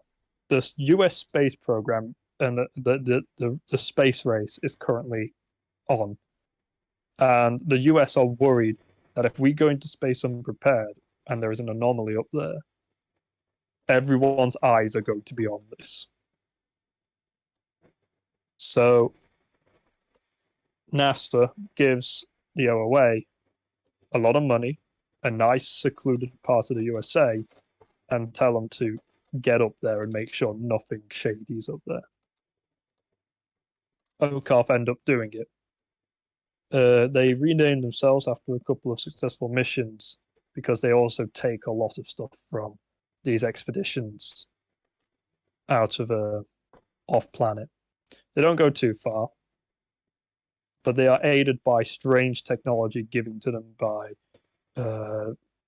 the US space program and the space race is currently on, and the US are worried that if we go into space unprepared and there is an anomaly up there, everyone's eyes are going to be on this. So NASA gives the OOA a lot of money, a nice secluded part of the USA, and tell them to get up there and make sure nothing shady's up there. OCAF end up doing it. They renamed themselves after a couple of successful missions because they also take a lot of stuff from these expeditions out of off planet. They don't go too far, but they are aided by strange technology given to them by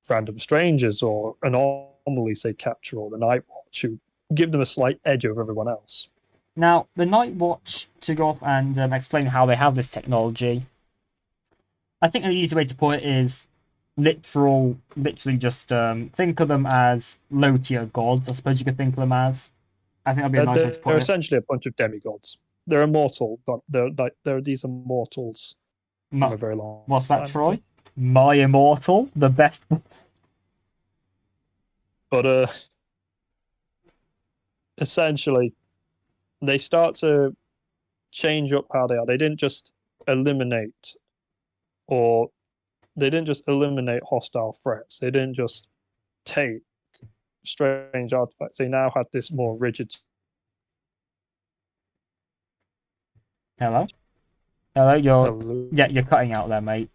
random strangers or anomalies they capture, or the Night Watch, who give them a slight edge over everyone else. Now, the Night Watch, to go off and explain how they have this technology, I think an easy way to put it is literally just think of them as low-tier gods, I suppose you could think of them as. I think that'd be a nice way to put it. They're essentially a bunch of demigods. They're immortal, but they're these immortals from a very long What's that, time. Troy? My Immortal? The best. But essentially, they start to change up how they are. They didn't just eliminate hostile threats. They didn't just take strange artifacts. They now had this more rigid. Hello? You're cutting out there, mate.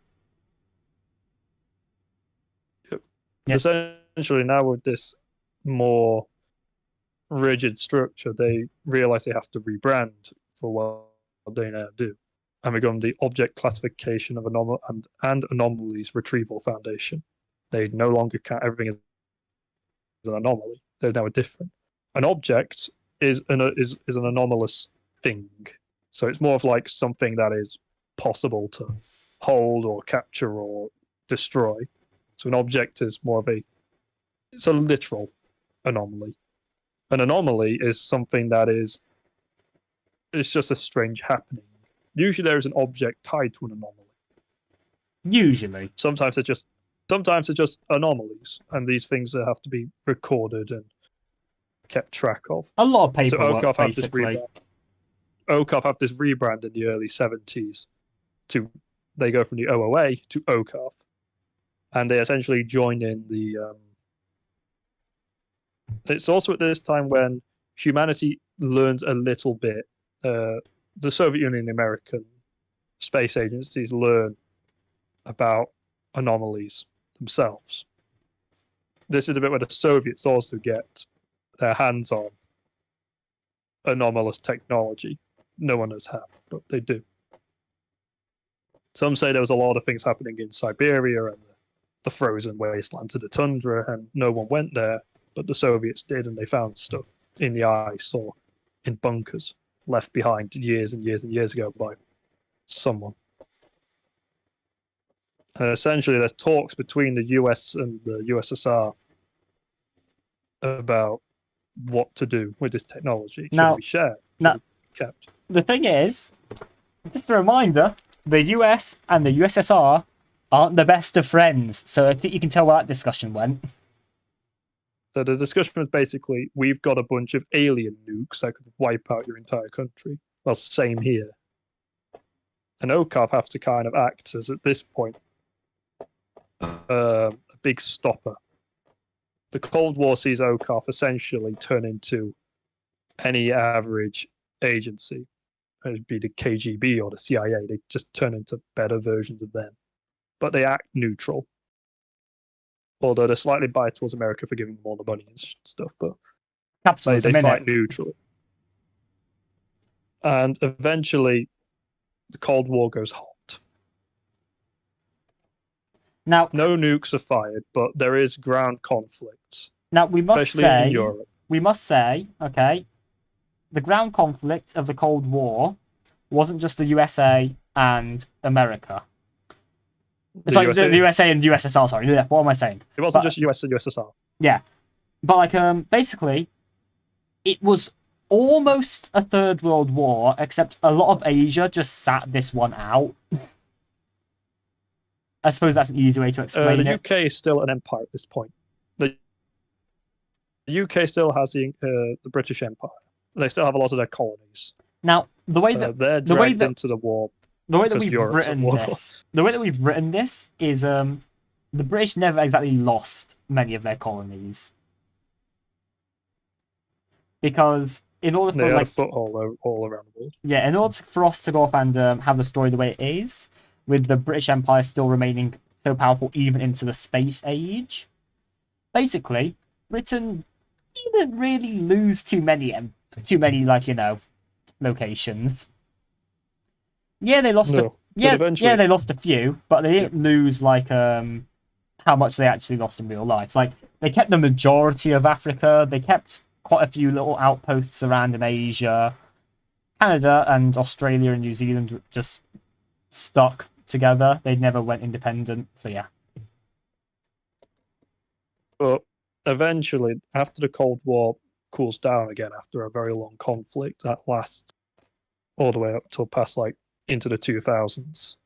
Yep. Essentially, now with this more rigid structure, they realize they have to rebrand for what they now do, and become the Object Classification of Anomalies Retrieval Foundation. They no longer count everything as an anomaly. There's now a different. An object is an anomalous thing. So it's more of like something that is possible to hold or capture or destroy. So an object is more of it's a literal anomaly. An anomaly is something that it's just a strange happening. Usually there is an object tied to an anomaly. Usually. Sometimes it's just anomalies, and these things have to be recorded and kept track of. A lot of So paperwork, OCOF basically. have this rebrand in the early 70s they go from the OOA to OCOF, and they essentially join in the it's also at this time when humanity learns a little bit. The Soviet Union and the American space agencies learn about anomalies themselves. This is a bit where the Soviets also get their hands on anomalous technology. No one knows how, but they do. Some say there was a lot of things happening in Siberia and the frozen wasteland to the tundra, and no one went there, but the Soviets did, and they found stuff in the ice or in bunkers left behind years and years and years ago by someone. And essentially, there's talks between the US and the USSR about what to do with this technology. Should it be shared? Should it be kept? The thing is, just a reminder, the US and the USSR aren't the best of friends, so I think you can tell where that discussion went. So the discussion was basically, we've got a bunch of alien nukes that could wipe out your entire country. Well, same here. And OCOF have to kind of act as, at this point, a big stopper. The Cold War sees OCOF essentially turn into any average agency. It'd be the KGB or the CIA. They just turn into better versions of them. But they act neutral. Although they're slightly biased towards America for giving them all the money and stuff, but they fight neutrally. And eventually, the Cold War goes hot. Now, no nukes are fired, but there is ground conflicts. Now we must especially in Europe. We must say, okay, the ground conflict of the Cold War wasn't just the USA and America. The USA and USSR. Sorry, yeah. What am I saying? It wasn't just US and USSR. Yeah, but like basically, it was almost a third world war, except a lot of Asia just sat this one out. I suppose that's an easy way to explain it. The UK is still an empire at this point. The UK still has the British Empire. They still have a lot of their colonies. Now, the way that they're dragged into the war. The way that we've written this is the British never exactly lost many of their colonies, because in order for they had a foothold all around the world. Yeah, in order for us to go off and have the story the way it is, with the British Empire still remaining so powerful even into the space age, basically Britain didn't really lose too many locations. Yeah, they lost they lost a few, but they didn't lose how much they actually lost in real life. Like, they kept the majority of Africa, they kept quite a few little outposts around in Asia. Canada and Australia and New Zealand were just stuck together. They never went independent, so yeah. But eventually, after the Cold War cools down again, after a very long conflict that lasts all the way up till past into the 2000s,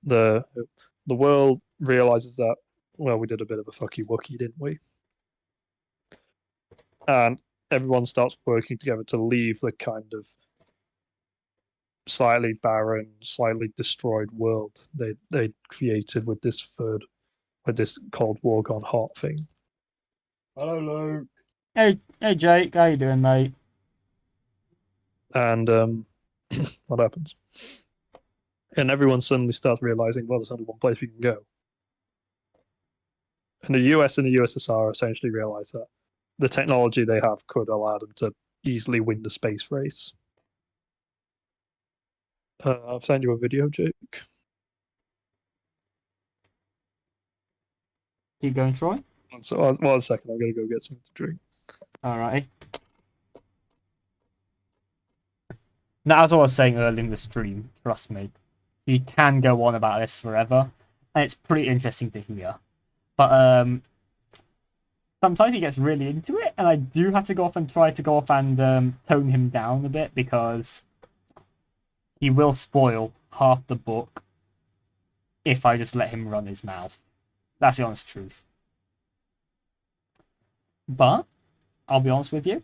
the world realizes that, well, we did a bit of a fucky wookie, didn't we? And everyone starts working together to leave the kind of slightly barren, slightly destroyed world they created with this Cold War gone hot thing. Hello, Luke. Hey, Jake. How you doing, mate? And what happens? And everyone suddenly starts realizing, well, there's only one place we can go. And the US and the USSR essentially realize that the technology they have could allow them to easily win the space race. I've sent you a video, Jake. Keep going, Troy. So, 1 second, I'm going to go get something to drink. Alright. Now, as I was saying earlier in the stream, trust me, you can go on about this forever, and it's pretty interesting to hear. But sometimes he gets really into it, and I do have to go off and try to go off and tone him down a bit because he will spoil half the book if I just let him run his mouth. That's the honest truth. But I'll be honest with you,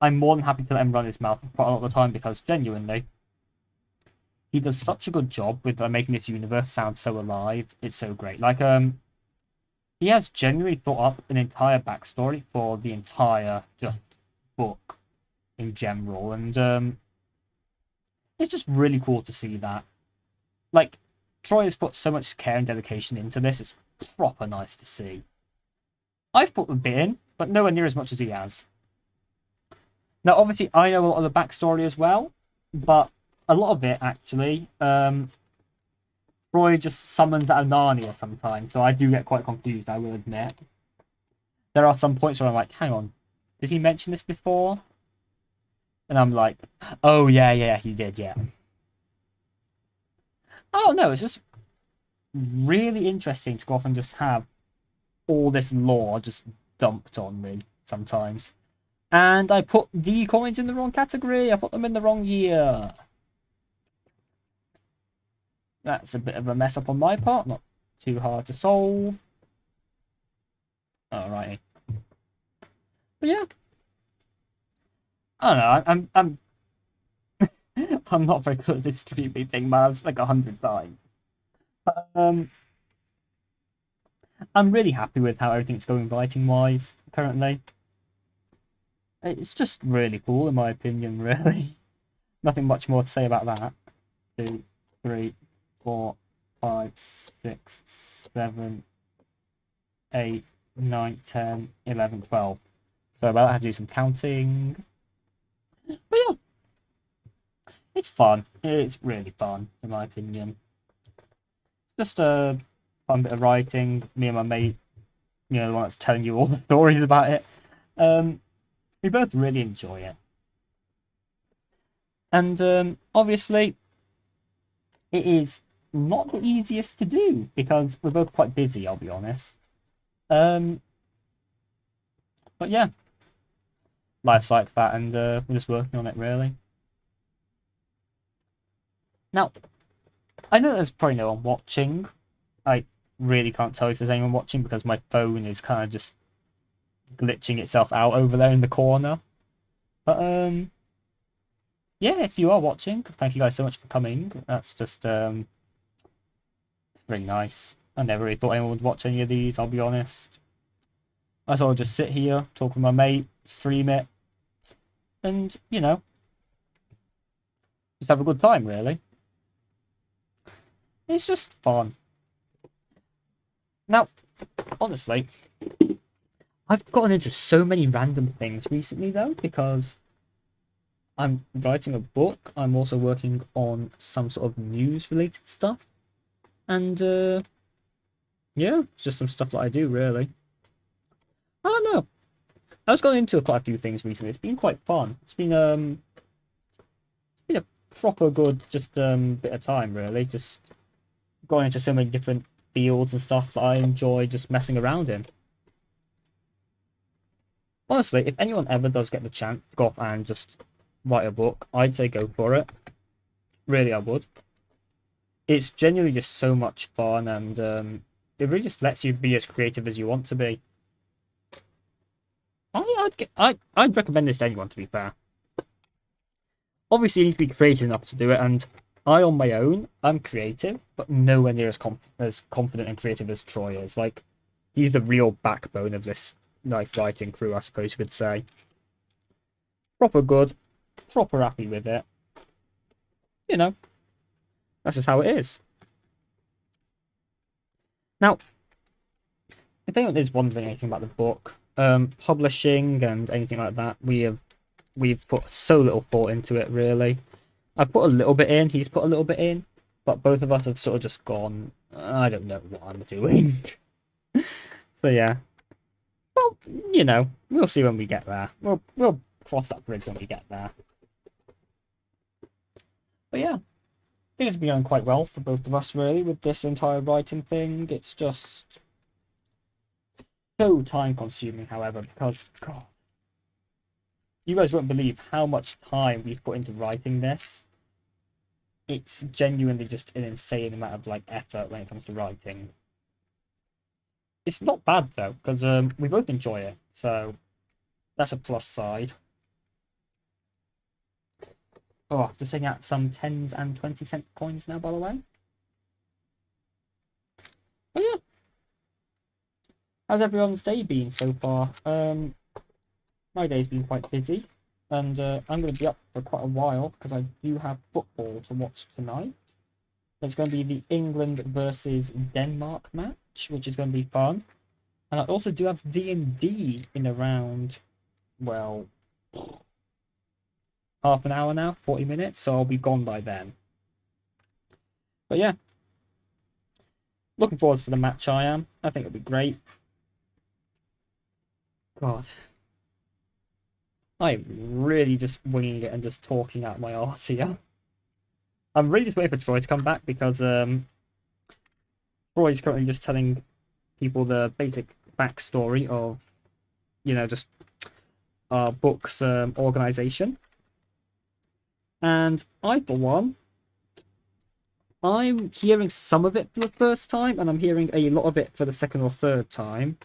I'm more than happy to let him run his mouth quite a lot of the time because genuinely, he does such a good job with making this universe sound so alive. It's so great. Like he has genuinely thought up an entire backstory for the entire just book in general, and it's just really cool to see that. Like, Troy has put so much care and dedication into this. It's proper nice to see. I've put a bit in, but nowhere near as much as he has. Now, obviously, I know a lot of the backstory as well, but a lot of it, actually, Troy just summons out of Narnia sometimes, so I do get quite confused, I will admit. There are some points where I'm like, hang on, did he mention this before? And I'm like, oh, yeah, he did, yeah. Oh, no, it's just really interesting to go off and just have all this lore just dumped on me sometimes. And I put the coins in the wrong category. I put them in the wrong year. That's a bit of a mess up on my part. Not too hard to solve. Alrighty. But yeah. I don't know. I'm I'm not very good at this stupid thing, man. I've like 100 times. I'm really happy with how everything's going writing wise currently. It's just really cool in my opinion, really. Nothing much more to say about that. 2, 3, 4, 5, 6, 7, 8, 9, 10, 11, 12. So about to do some counting. But yeah. It's fun. It's really fun, in my opinion. Just a fun bit of writing. Me and my mate, you know, the one that's telling you all the stories about it. We both really enjoy it. And obviously, it is not the easiest to do because we're both quite busy, I'll be honest. But yeah, life's like that, and we're just working on it, really. Now, I know there's probably no one watching. I really can't tell if there's anyone watching because my phone is kind of just glitching itself out over there in the corner. But yeah, if you are watching, thank you guys so much for coming. That's just it's really nice. I never really thought anyone would watch any of these, I'll be honest. I thought I'd just sit here, talk with my mate, stream it, and you know, just have a good time, really. It's just fun. Now, honestly, I've gotten into so many random things recently, though, because I'm writing a book. I'm also working on some sort of news-related stuff. And, yeah, it's just some stuff that I do, really. I don't know. I just got into quite a few things recently. It's been quite fun. It's been a proper good, just, bit of time, really. Just going into so many different fields and stuff that I enjoy just messing around in. Honestly, if anyone ever does get the chance to go off and just write a book, I'd say go for it. Really, I would. It's genuinely just so much fun, and it really just lets you be as creative as you want to be. I'd recommend this to anyone, to be fair. Obviously, you need to be creative enough to do it, and I, on my own, I'm creative, but nowhere near as confident and creative as Troy is. Like, he's the real backbone of this knife writing crew, I suppose you could say. Proper good, proper happy with it. You know, that's just how it is. Now, if anyone is wondering anything about the book, publishing and anything like that, we've put so little thought into it, really. I've put a little bit in, he's put a little bit in, but both of us have sort of just gone, I don't know what I'm doing. So yeah. Well, you know, we'll see when we get there. We'll cross that bridge when we get there. But yeah, I think it's been going quite well for both of us, really, with this entire writing thing. It's just so time consuming, however, because, God, you guys won't believe how much time we've put into writing this. It's genuinely just an insane amount of like effort when it comes to writing. It's not bad though, because we both enjoy it, so that's a plus side. Oh, just taking out some 10s and 20-cent coins now, by the way. But yeah, how's everyone's day been so far? My day's been quite busy, and I'm going to be up for quite a while because I do have football to watch tonight. There's going to be the England versus Denmark match, which is going to be fun. And I also do have D&D in around, well, half an hour now, 40 minutes, so I'll be gone by then. But yeah, looking forward to the match I am. I think it'll be great. God. I'm really just winging it and just talking out my arse here. I'm really just waiting for Troy to come back because Troy's currently just telling people the basic backstory of, you know, just our book's organization. And I, for one, I'm hearing some of it for the first time, and I'm hearing a lot of it for the second or third time.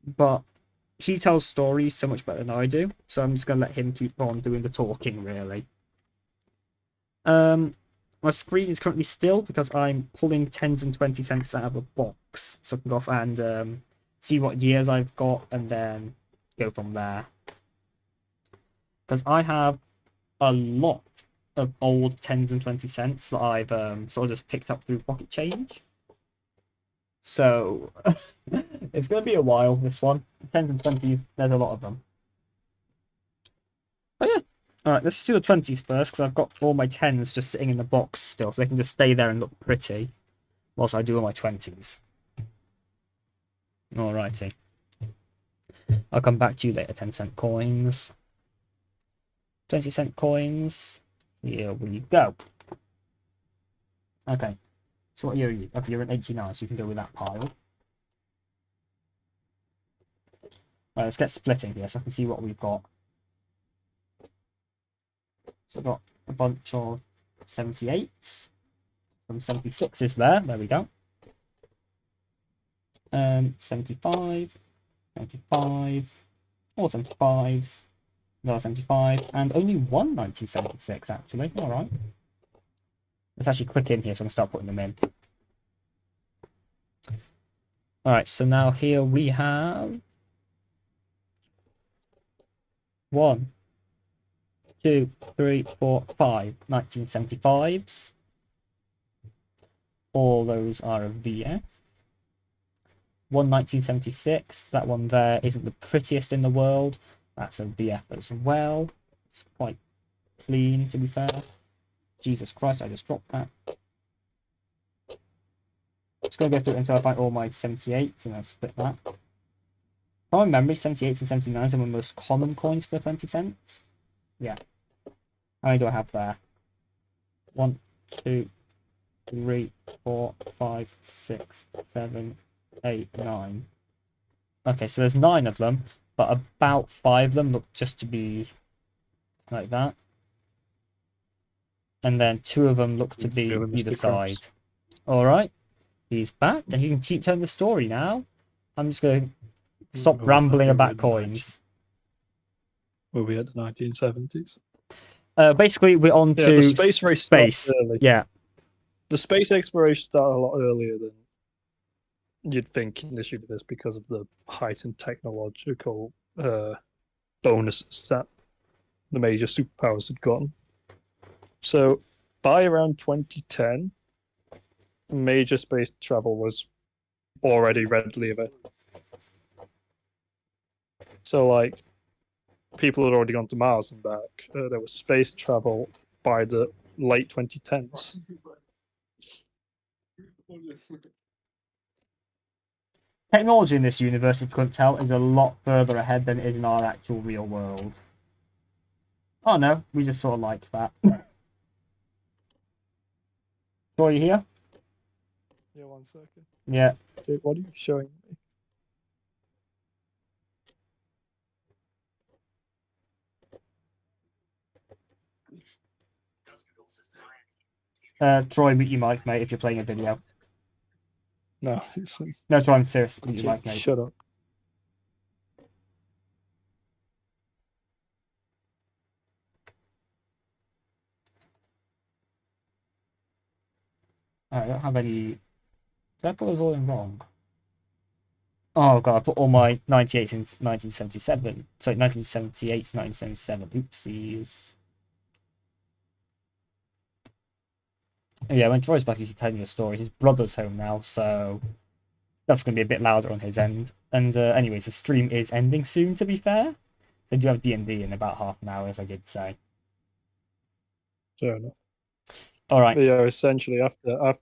But he tells stories so much better than I do, so I'm just going to let him keep on doing the talking, really. My screen is currently still because I'm pulling 10s and 20 cents out of a box, so I can go off and see what years I've got, and then go from there. Because I have a lot of old 10s and 20 cents that I've sort of just picked up through Pocket Change. So it's going to be a while, this one. 10s and 20s, there's a lot of them. But yeah. Alright, let's do the 20s first, because I've got all my 10s just sitting in the box still, so they can just stay there and look pretty, whilst I do all my 20s. Alrighty. I'll come back to you later, 10-cent coins. 20-cent coins. Here we go. Okay. So what year are you? Okay, you're in 89, so you can go with that pile. Right, let's get splitting here so I can see what we've got. So I've got a bunch of 78s. Some 76s there we go. 75, 75, all 75s, another 75, and only one 1976 actually. Alright. Let's actually click in here so I can start putting them in. Alright, so now here we have 1, 2, 3, 4, 5 1975s. All those are a VF. One 1976, that one there isn't the prettiest in the world. That's a VF as well. It's quite clean, to be fair. Jesus Christ, I just dropped that. Just going to go through it until I find all my 78s and I'll split that. From my memory, 78s and 79s are the most common coins for 20 cents. Yeah. How many do I have there? 1, 2, 3, 4, 5, 6, 7, 8, 9. Okay, so there's 9 of them, but about 5 of them look just to be like that. And then 2 of them look to be either side. Alright. He's back, and he can keep telling the story now. I'm just going to stop rambling about coins. Were we at the 1970s? Basically, we're on to the space race. Space. Yeah. The space exploration started a lot earlier than you'd think in this universe because of the heightened technological bonuses that the major superpowers had gotten. So by around 2010, major space travel was already readily available. So, like, people had already gone to Mars and back. There was space travel by the late 2010s. Technology in this universe, if you couldn't tell, is a lot further ahead than it is in our actual real world. Oh no, we just sort of like that. Troy, you here? Yeah, 1 second. Yeah. Dude, what are you showing me? Troy, mute your mic, mate, if you're playing a video. No, it's No, Troy, I'm serious. Mute your mic, mate. shut up. I don't have any. Did I put those all in wrong? Oh god, I put all my 98 in 1977. Sorry, 1978 to 1977. Oopsies. Yeah, when Troy's back, he's telling you a story. His brother's home now, so stuff's going to be a bit louder on his end. And anyways, the stream is ending soon, to be fair. So I do have D&D in about half an hour, as I did say. Fair enough. All right. But yeah, essentially after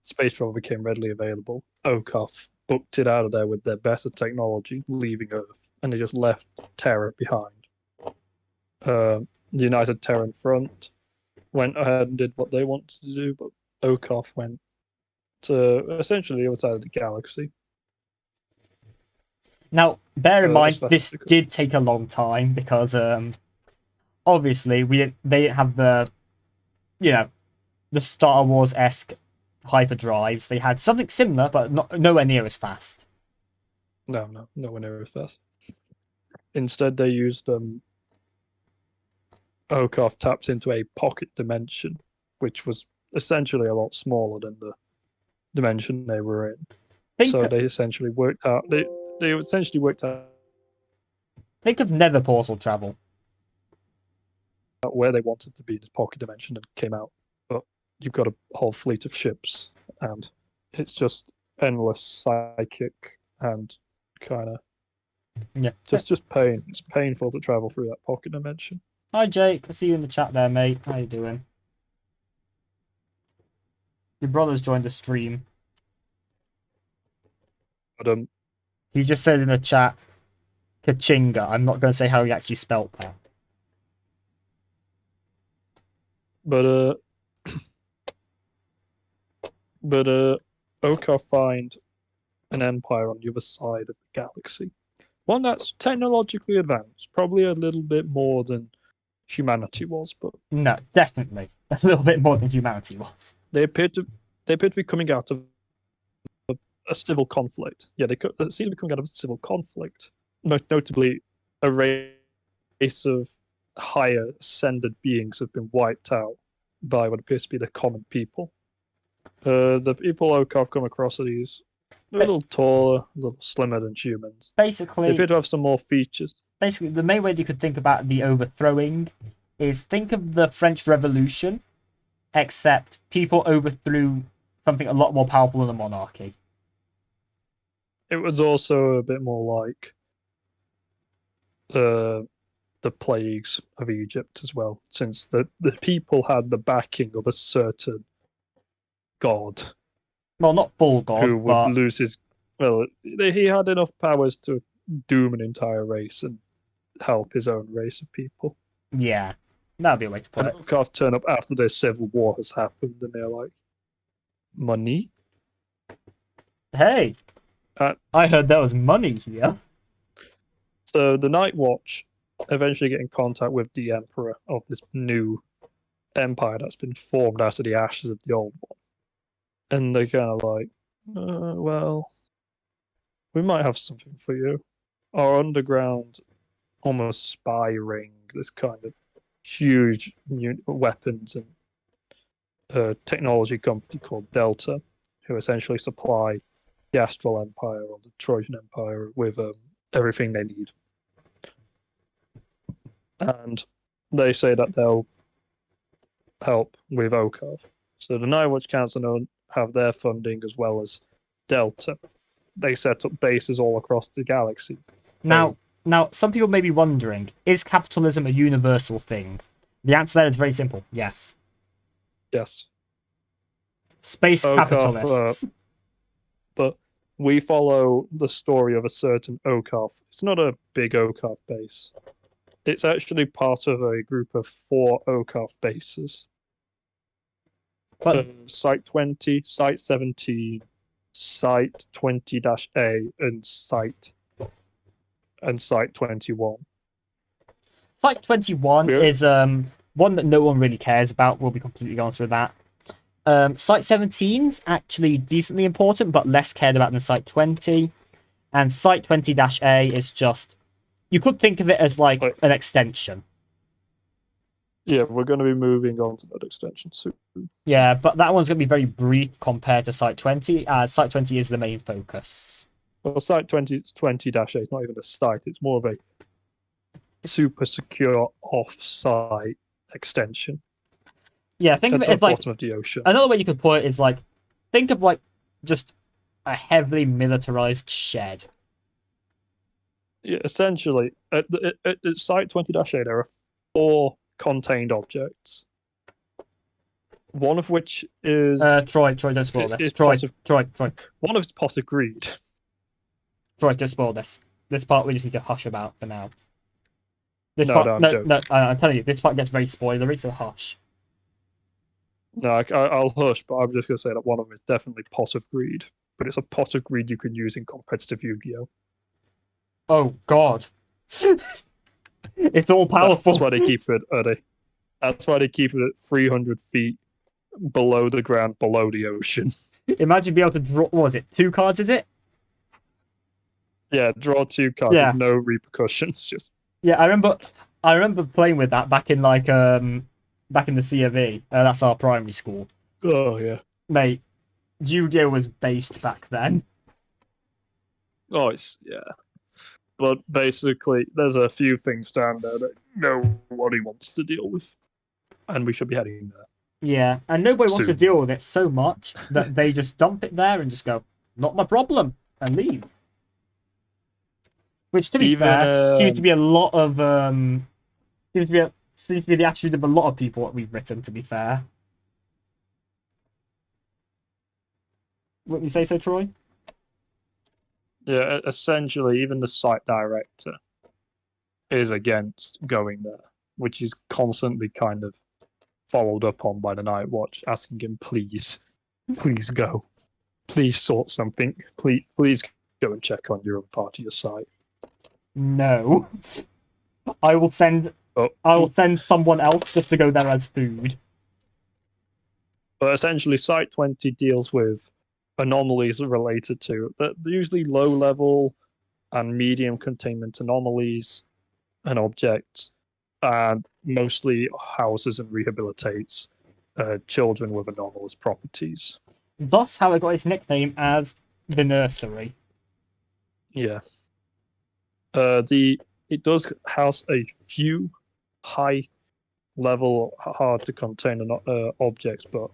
space travel became readily available, Okoth booked it out of there with their better technology, leaving Earth, and they just left Terra behind. The United Terran Front went ahead and did what they wanted to do, but Okoth went to essentially the other side of the galaxy. Now, bear in mind, as this fast as they could. did take a long time because obviously they didn't have the, you know, the Star Wars-esque hyperdrives. They had something similar, but nowhere near as fast. No, nowhere near as fast. Instead, they used Okoth tapped into a pocket dimension, which was essentially a lot smaller than the dimension they were in. So they essentially worked out. They essentially worked out Think of nether portal travel. where they wanted to be this pocket dimension and came out. But you've got a whole fleet of ships, and it's just endless psychic and kind of Yeah. just pain. It's painful to travel through that pocket dimension. Hi, Jake. I see you in the chat there, mate. How you doing? Your brother's joined the stream. But He just said in the chat, Kachinga. I'm not going to say how he actually spelt that. but Okoth find an empire on the other side of the galaxy. One that's technologically advanced, probably a little bit more than humanity was, but No, definitely. A little bit more than humanity was. they appear to be coming out of a civil conflict. Yeah, they seem to be coming out of a civil conflict. Most notably, a race of higher ascended beings have been wiped out by what appears to be the common people. The people Okoth come across are these a little taller, a little slimmer than humans. Basically, They appear to have some more features. Basically, the main way you could think about the overthrowing is think of the French Revolution, except people overthrew something a lot more powerful than a monarchy. It was also a bit more like the plagues of Egypt as well, since the people had the backing of a certain god Well, not full god, who would but lose his. Well, he had enough powers to doom an entire race and help his own race of people. yeah, that'd be a way to put And it. Okoth turn up after their civil war has happened, and they're like, "Money." Hey, Uh, I heard there was money here. So the Night Watch eventually get in contact with the Emperor of this new empire that's been formed out of the ashes of the old one. And they're kind of like, well, we might have something for you. Our underground, almost spy ring, this kind of huge weapons and technology company called Delta, who essentially supply the Astral Empire or the Trojan Empire with everything they need. And they say that they'll help with Okoth. So the Night Watch Council have their funding as well as Delta. They set up bases all across the galaxy. Now, some people may be wondering, is capitalism a universal thing? The answer there is very simple. Yes. Yes. Space Okoth, capitalists. But we follow the story of a certain Okoth. It's not a big Okoth base. It's actually part of a group of 4 OCAF bases. But Site 20, Site 17, Site 20-A, and Site 21. Site 21 Yeah. is one that no one really cares about. We'll be completely honest with that. Site 17's actually decently important, but less cared about than Site 20. And Site 20-A is just, you could think of it as like an extension. Yeah, we're going to be moving on to that extension soon. Yeah, but that one's going to be very brief compared to Site 20, as Site 20 is the main focus. Well, Site 20-A is not even a site, it's more of a super secure off-site extension. Yeah, think of it as like bottom of the ocean. Another way you could put it is like, think of like just a heavily militarized shed. Yeah, essentially, at Site 20-A, there are 4 contained objects. One of which is Troy, don't spoil this. Troy. One of it's pot of greed. Troy, don't spoil this. This part we just need to hush about for now. This No, part, no, I'm no, joking. no, I'm telling you, this part gets very spoilery, so hush. No, I'll hush, but I'm just going to say that one of them is definitely pot of greed. But it's a pot of greed you can use in competitive Yu-Gi-Oh! Oh God, it's all powerful. That's why they keep it That's why they keep it at 300 feet below the ground, below the ocean. Imagine being able to draw. What was it? 2 cards? Is it? Yeah, draw 2 cards Yeah. with no repercussions. Just Yeah, I remember playing with that back in like back in the C of E. That's our primary school. oh yeah. Mate, Yu-Gi-Oh was based back then. Oh, yeah. But basically, there's a few things down there that nobody wants to deal with, and we should be heading there. Yeah, and nobody wants to Soon. deal with it so much that they just dump it there and just go, "Not my problem," and leave. Which, to be fair, seems to be a lot of seems to be the attitude of a lot of people that we've written. To be fair, wouldn't you say so, Troy? Yeah, essentially, even the site director is against going there, which is constantly kind of followed up on by the Night Watch, asking him, please go. Please sort something. Please go and check on your own part of your site. No. I will send someone else just to go there as food. But essentially, Site 20 deals with anomalies related to that, usually low level and medium containment anomalies and objects, and mostly houses and rehabilitates children with anomalous properties. Thus, how it got its nickname as the nursery. Yeah. It does house a few high level, hard to contain objects, but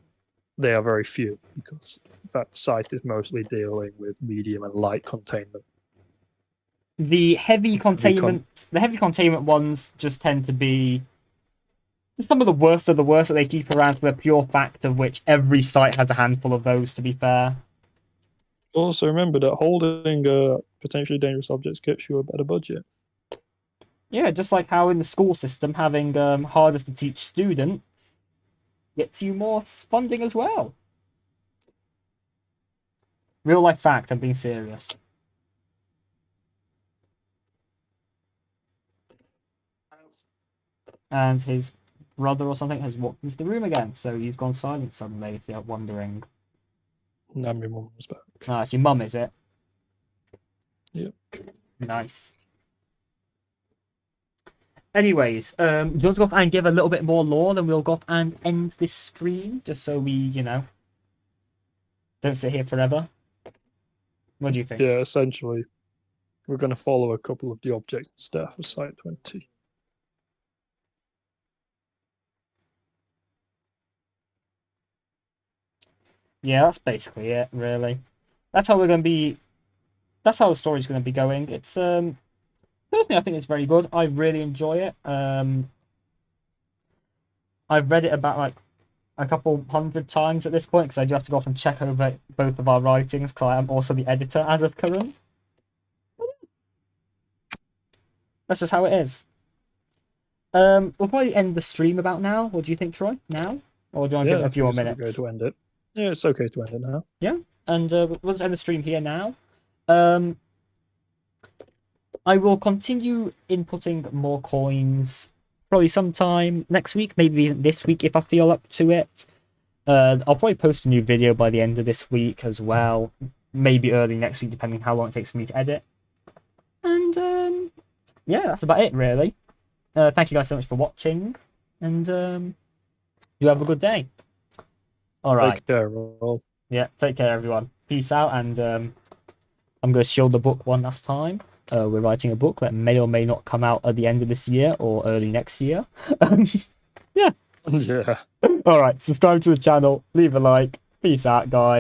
they are very few because, in fact, the site is mostly dealing with medium and light containment. The heavy containment ones just tend to be some of the worst of the worst that they keep around for the pure fact of which every site has a handful of those, to be fair. Also, remember that holding potentially dangerous objects gets you a better budget. Yeah, just like how in the school system, having hardest to teach students gets you more funding as well. Real life fact, I'm being serious. And his brother or something has walked into the room again, so he's gone silent suddenly, if you're wondering. Now my mum's back. Ah, it's your mum, is it? Yep. Nice. Anyways, do you want to go off and give a little bit more lore, then we'll go off and end this stream, just so we, don't sit here forever? What do you think? Yeah, essentially, we're going to follow a couple of the object staff of Site 20. Yeah, that's basically it, really. That's how the story's going to be going. It's, personally, I think it's very good. I really enjoy it. I've read it about, like, a couple hundred times at this point, because I do have to go off and check over both of our writings, because I am also the editor as of current. That's just how it is. We'll probably end the stream about now. What do you think, Troy? Now, or do you want to Yeah, give it I a few think more it's okay minutes? to end it. Yeah, it's okay to end it now. Yeah, and we'll just end the stream here now. Um, I will continue inputting more coins probably sometime next week, maybe even this week if I feel up to it. I'll probably post a new video by the end of this week as well, maybe early next week, depending how long it takes for me to edit. And yeah, that's about it, really. Thank you guys so much for watching, and you have a good day. All right. Take care, all. Yeah, take care, everyone. Peace out, and I'm going to show the book one last time. We're writing a book that may or may not come out at the end of this year or early next year. Yeah. Yeah. All right, subscribe to the channel, leave a like. Peace out, guys.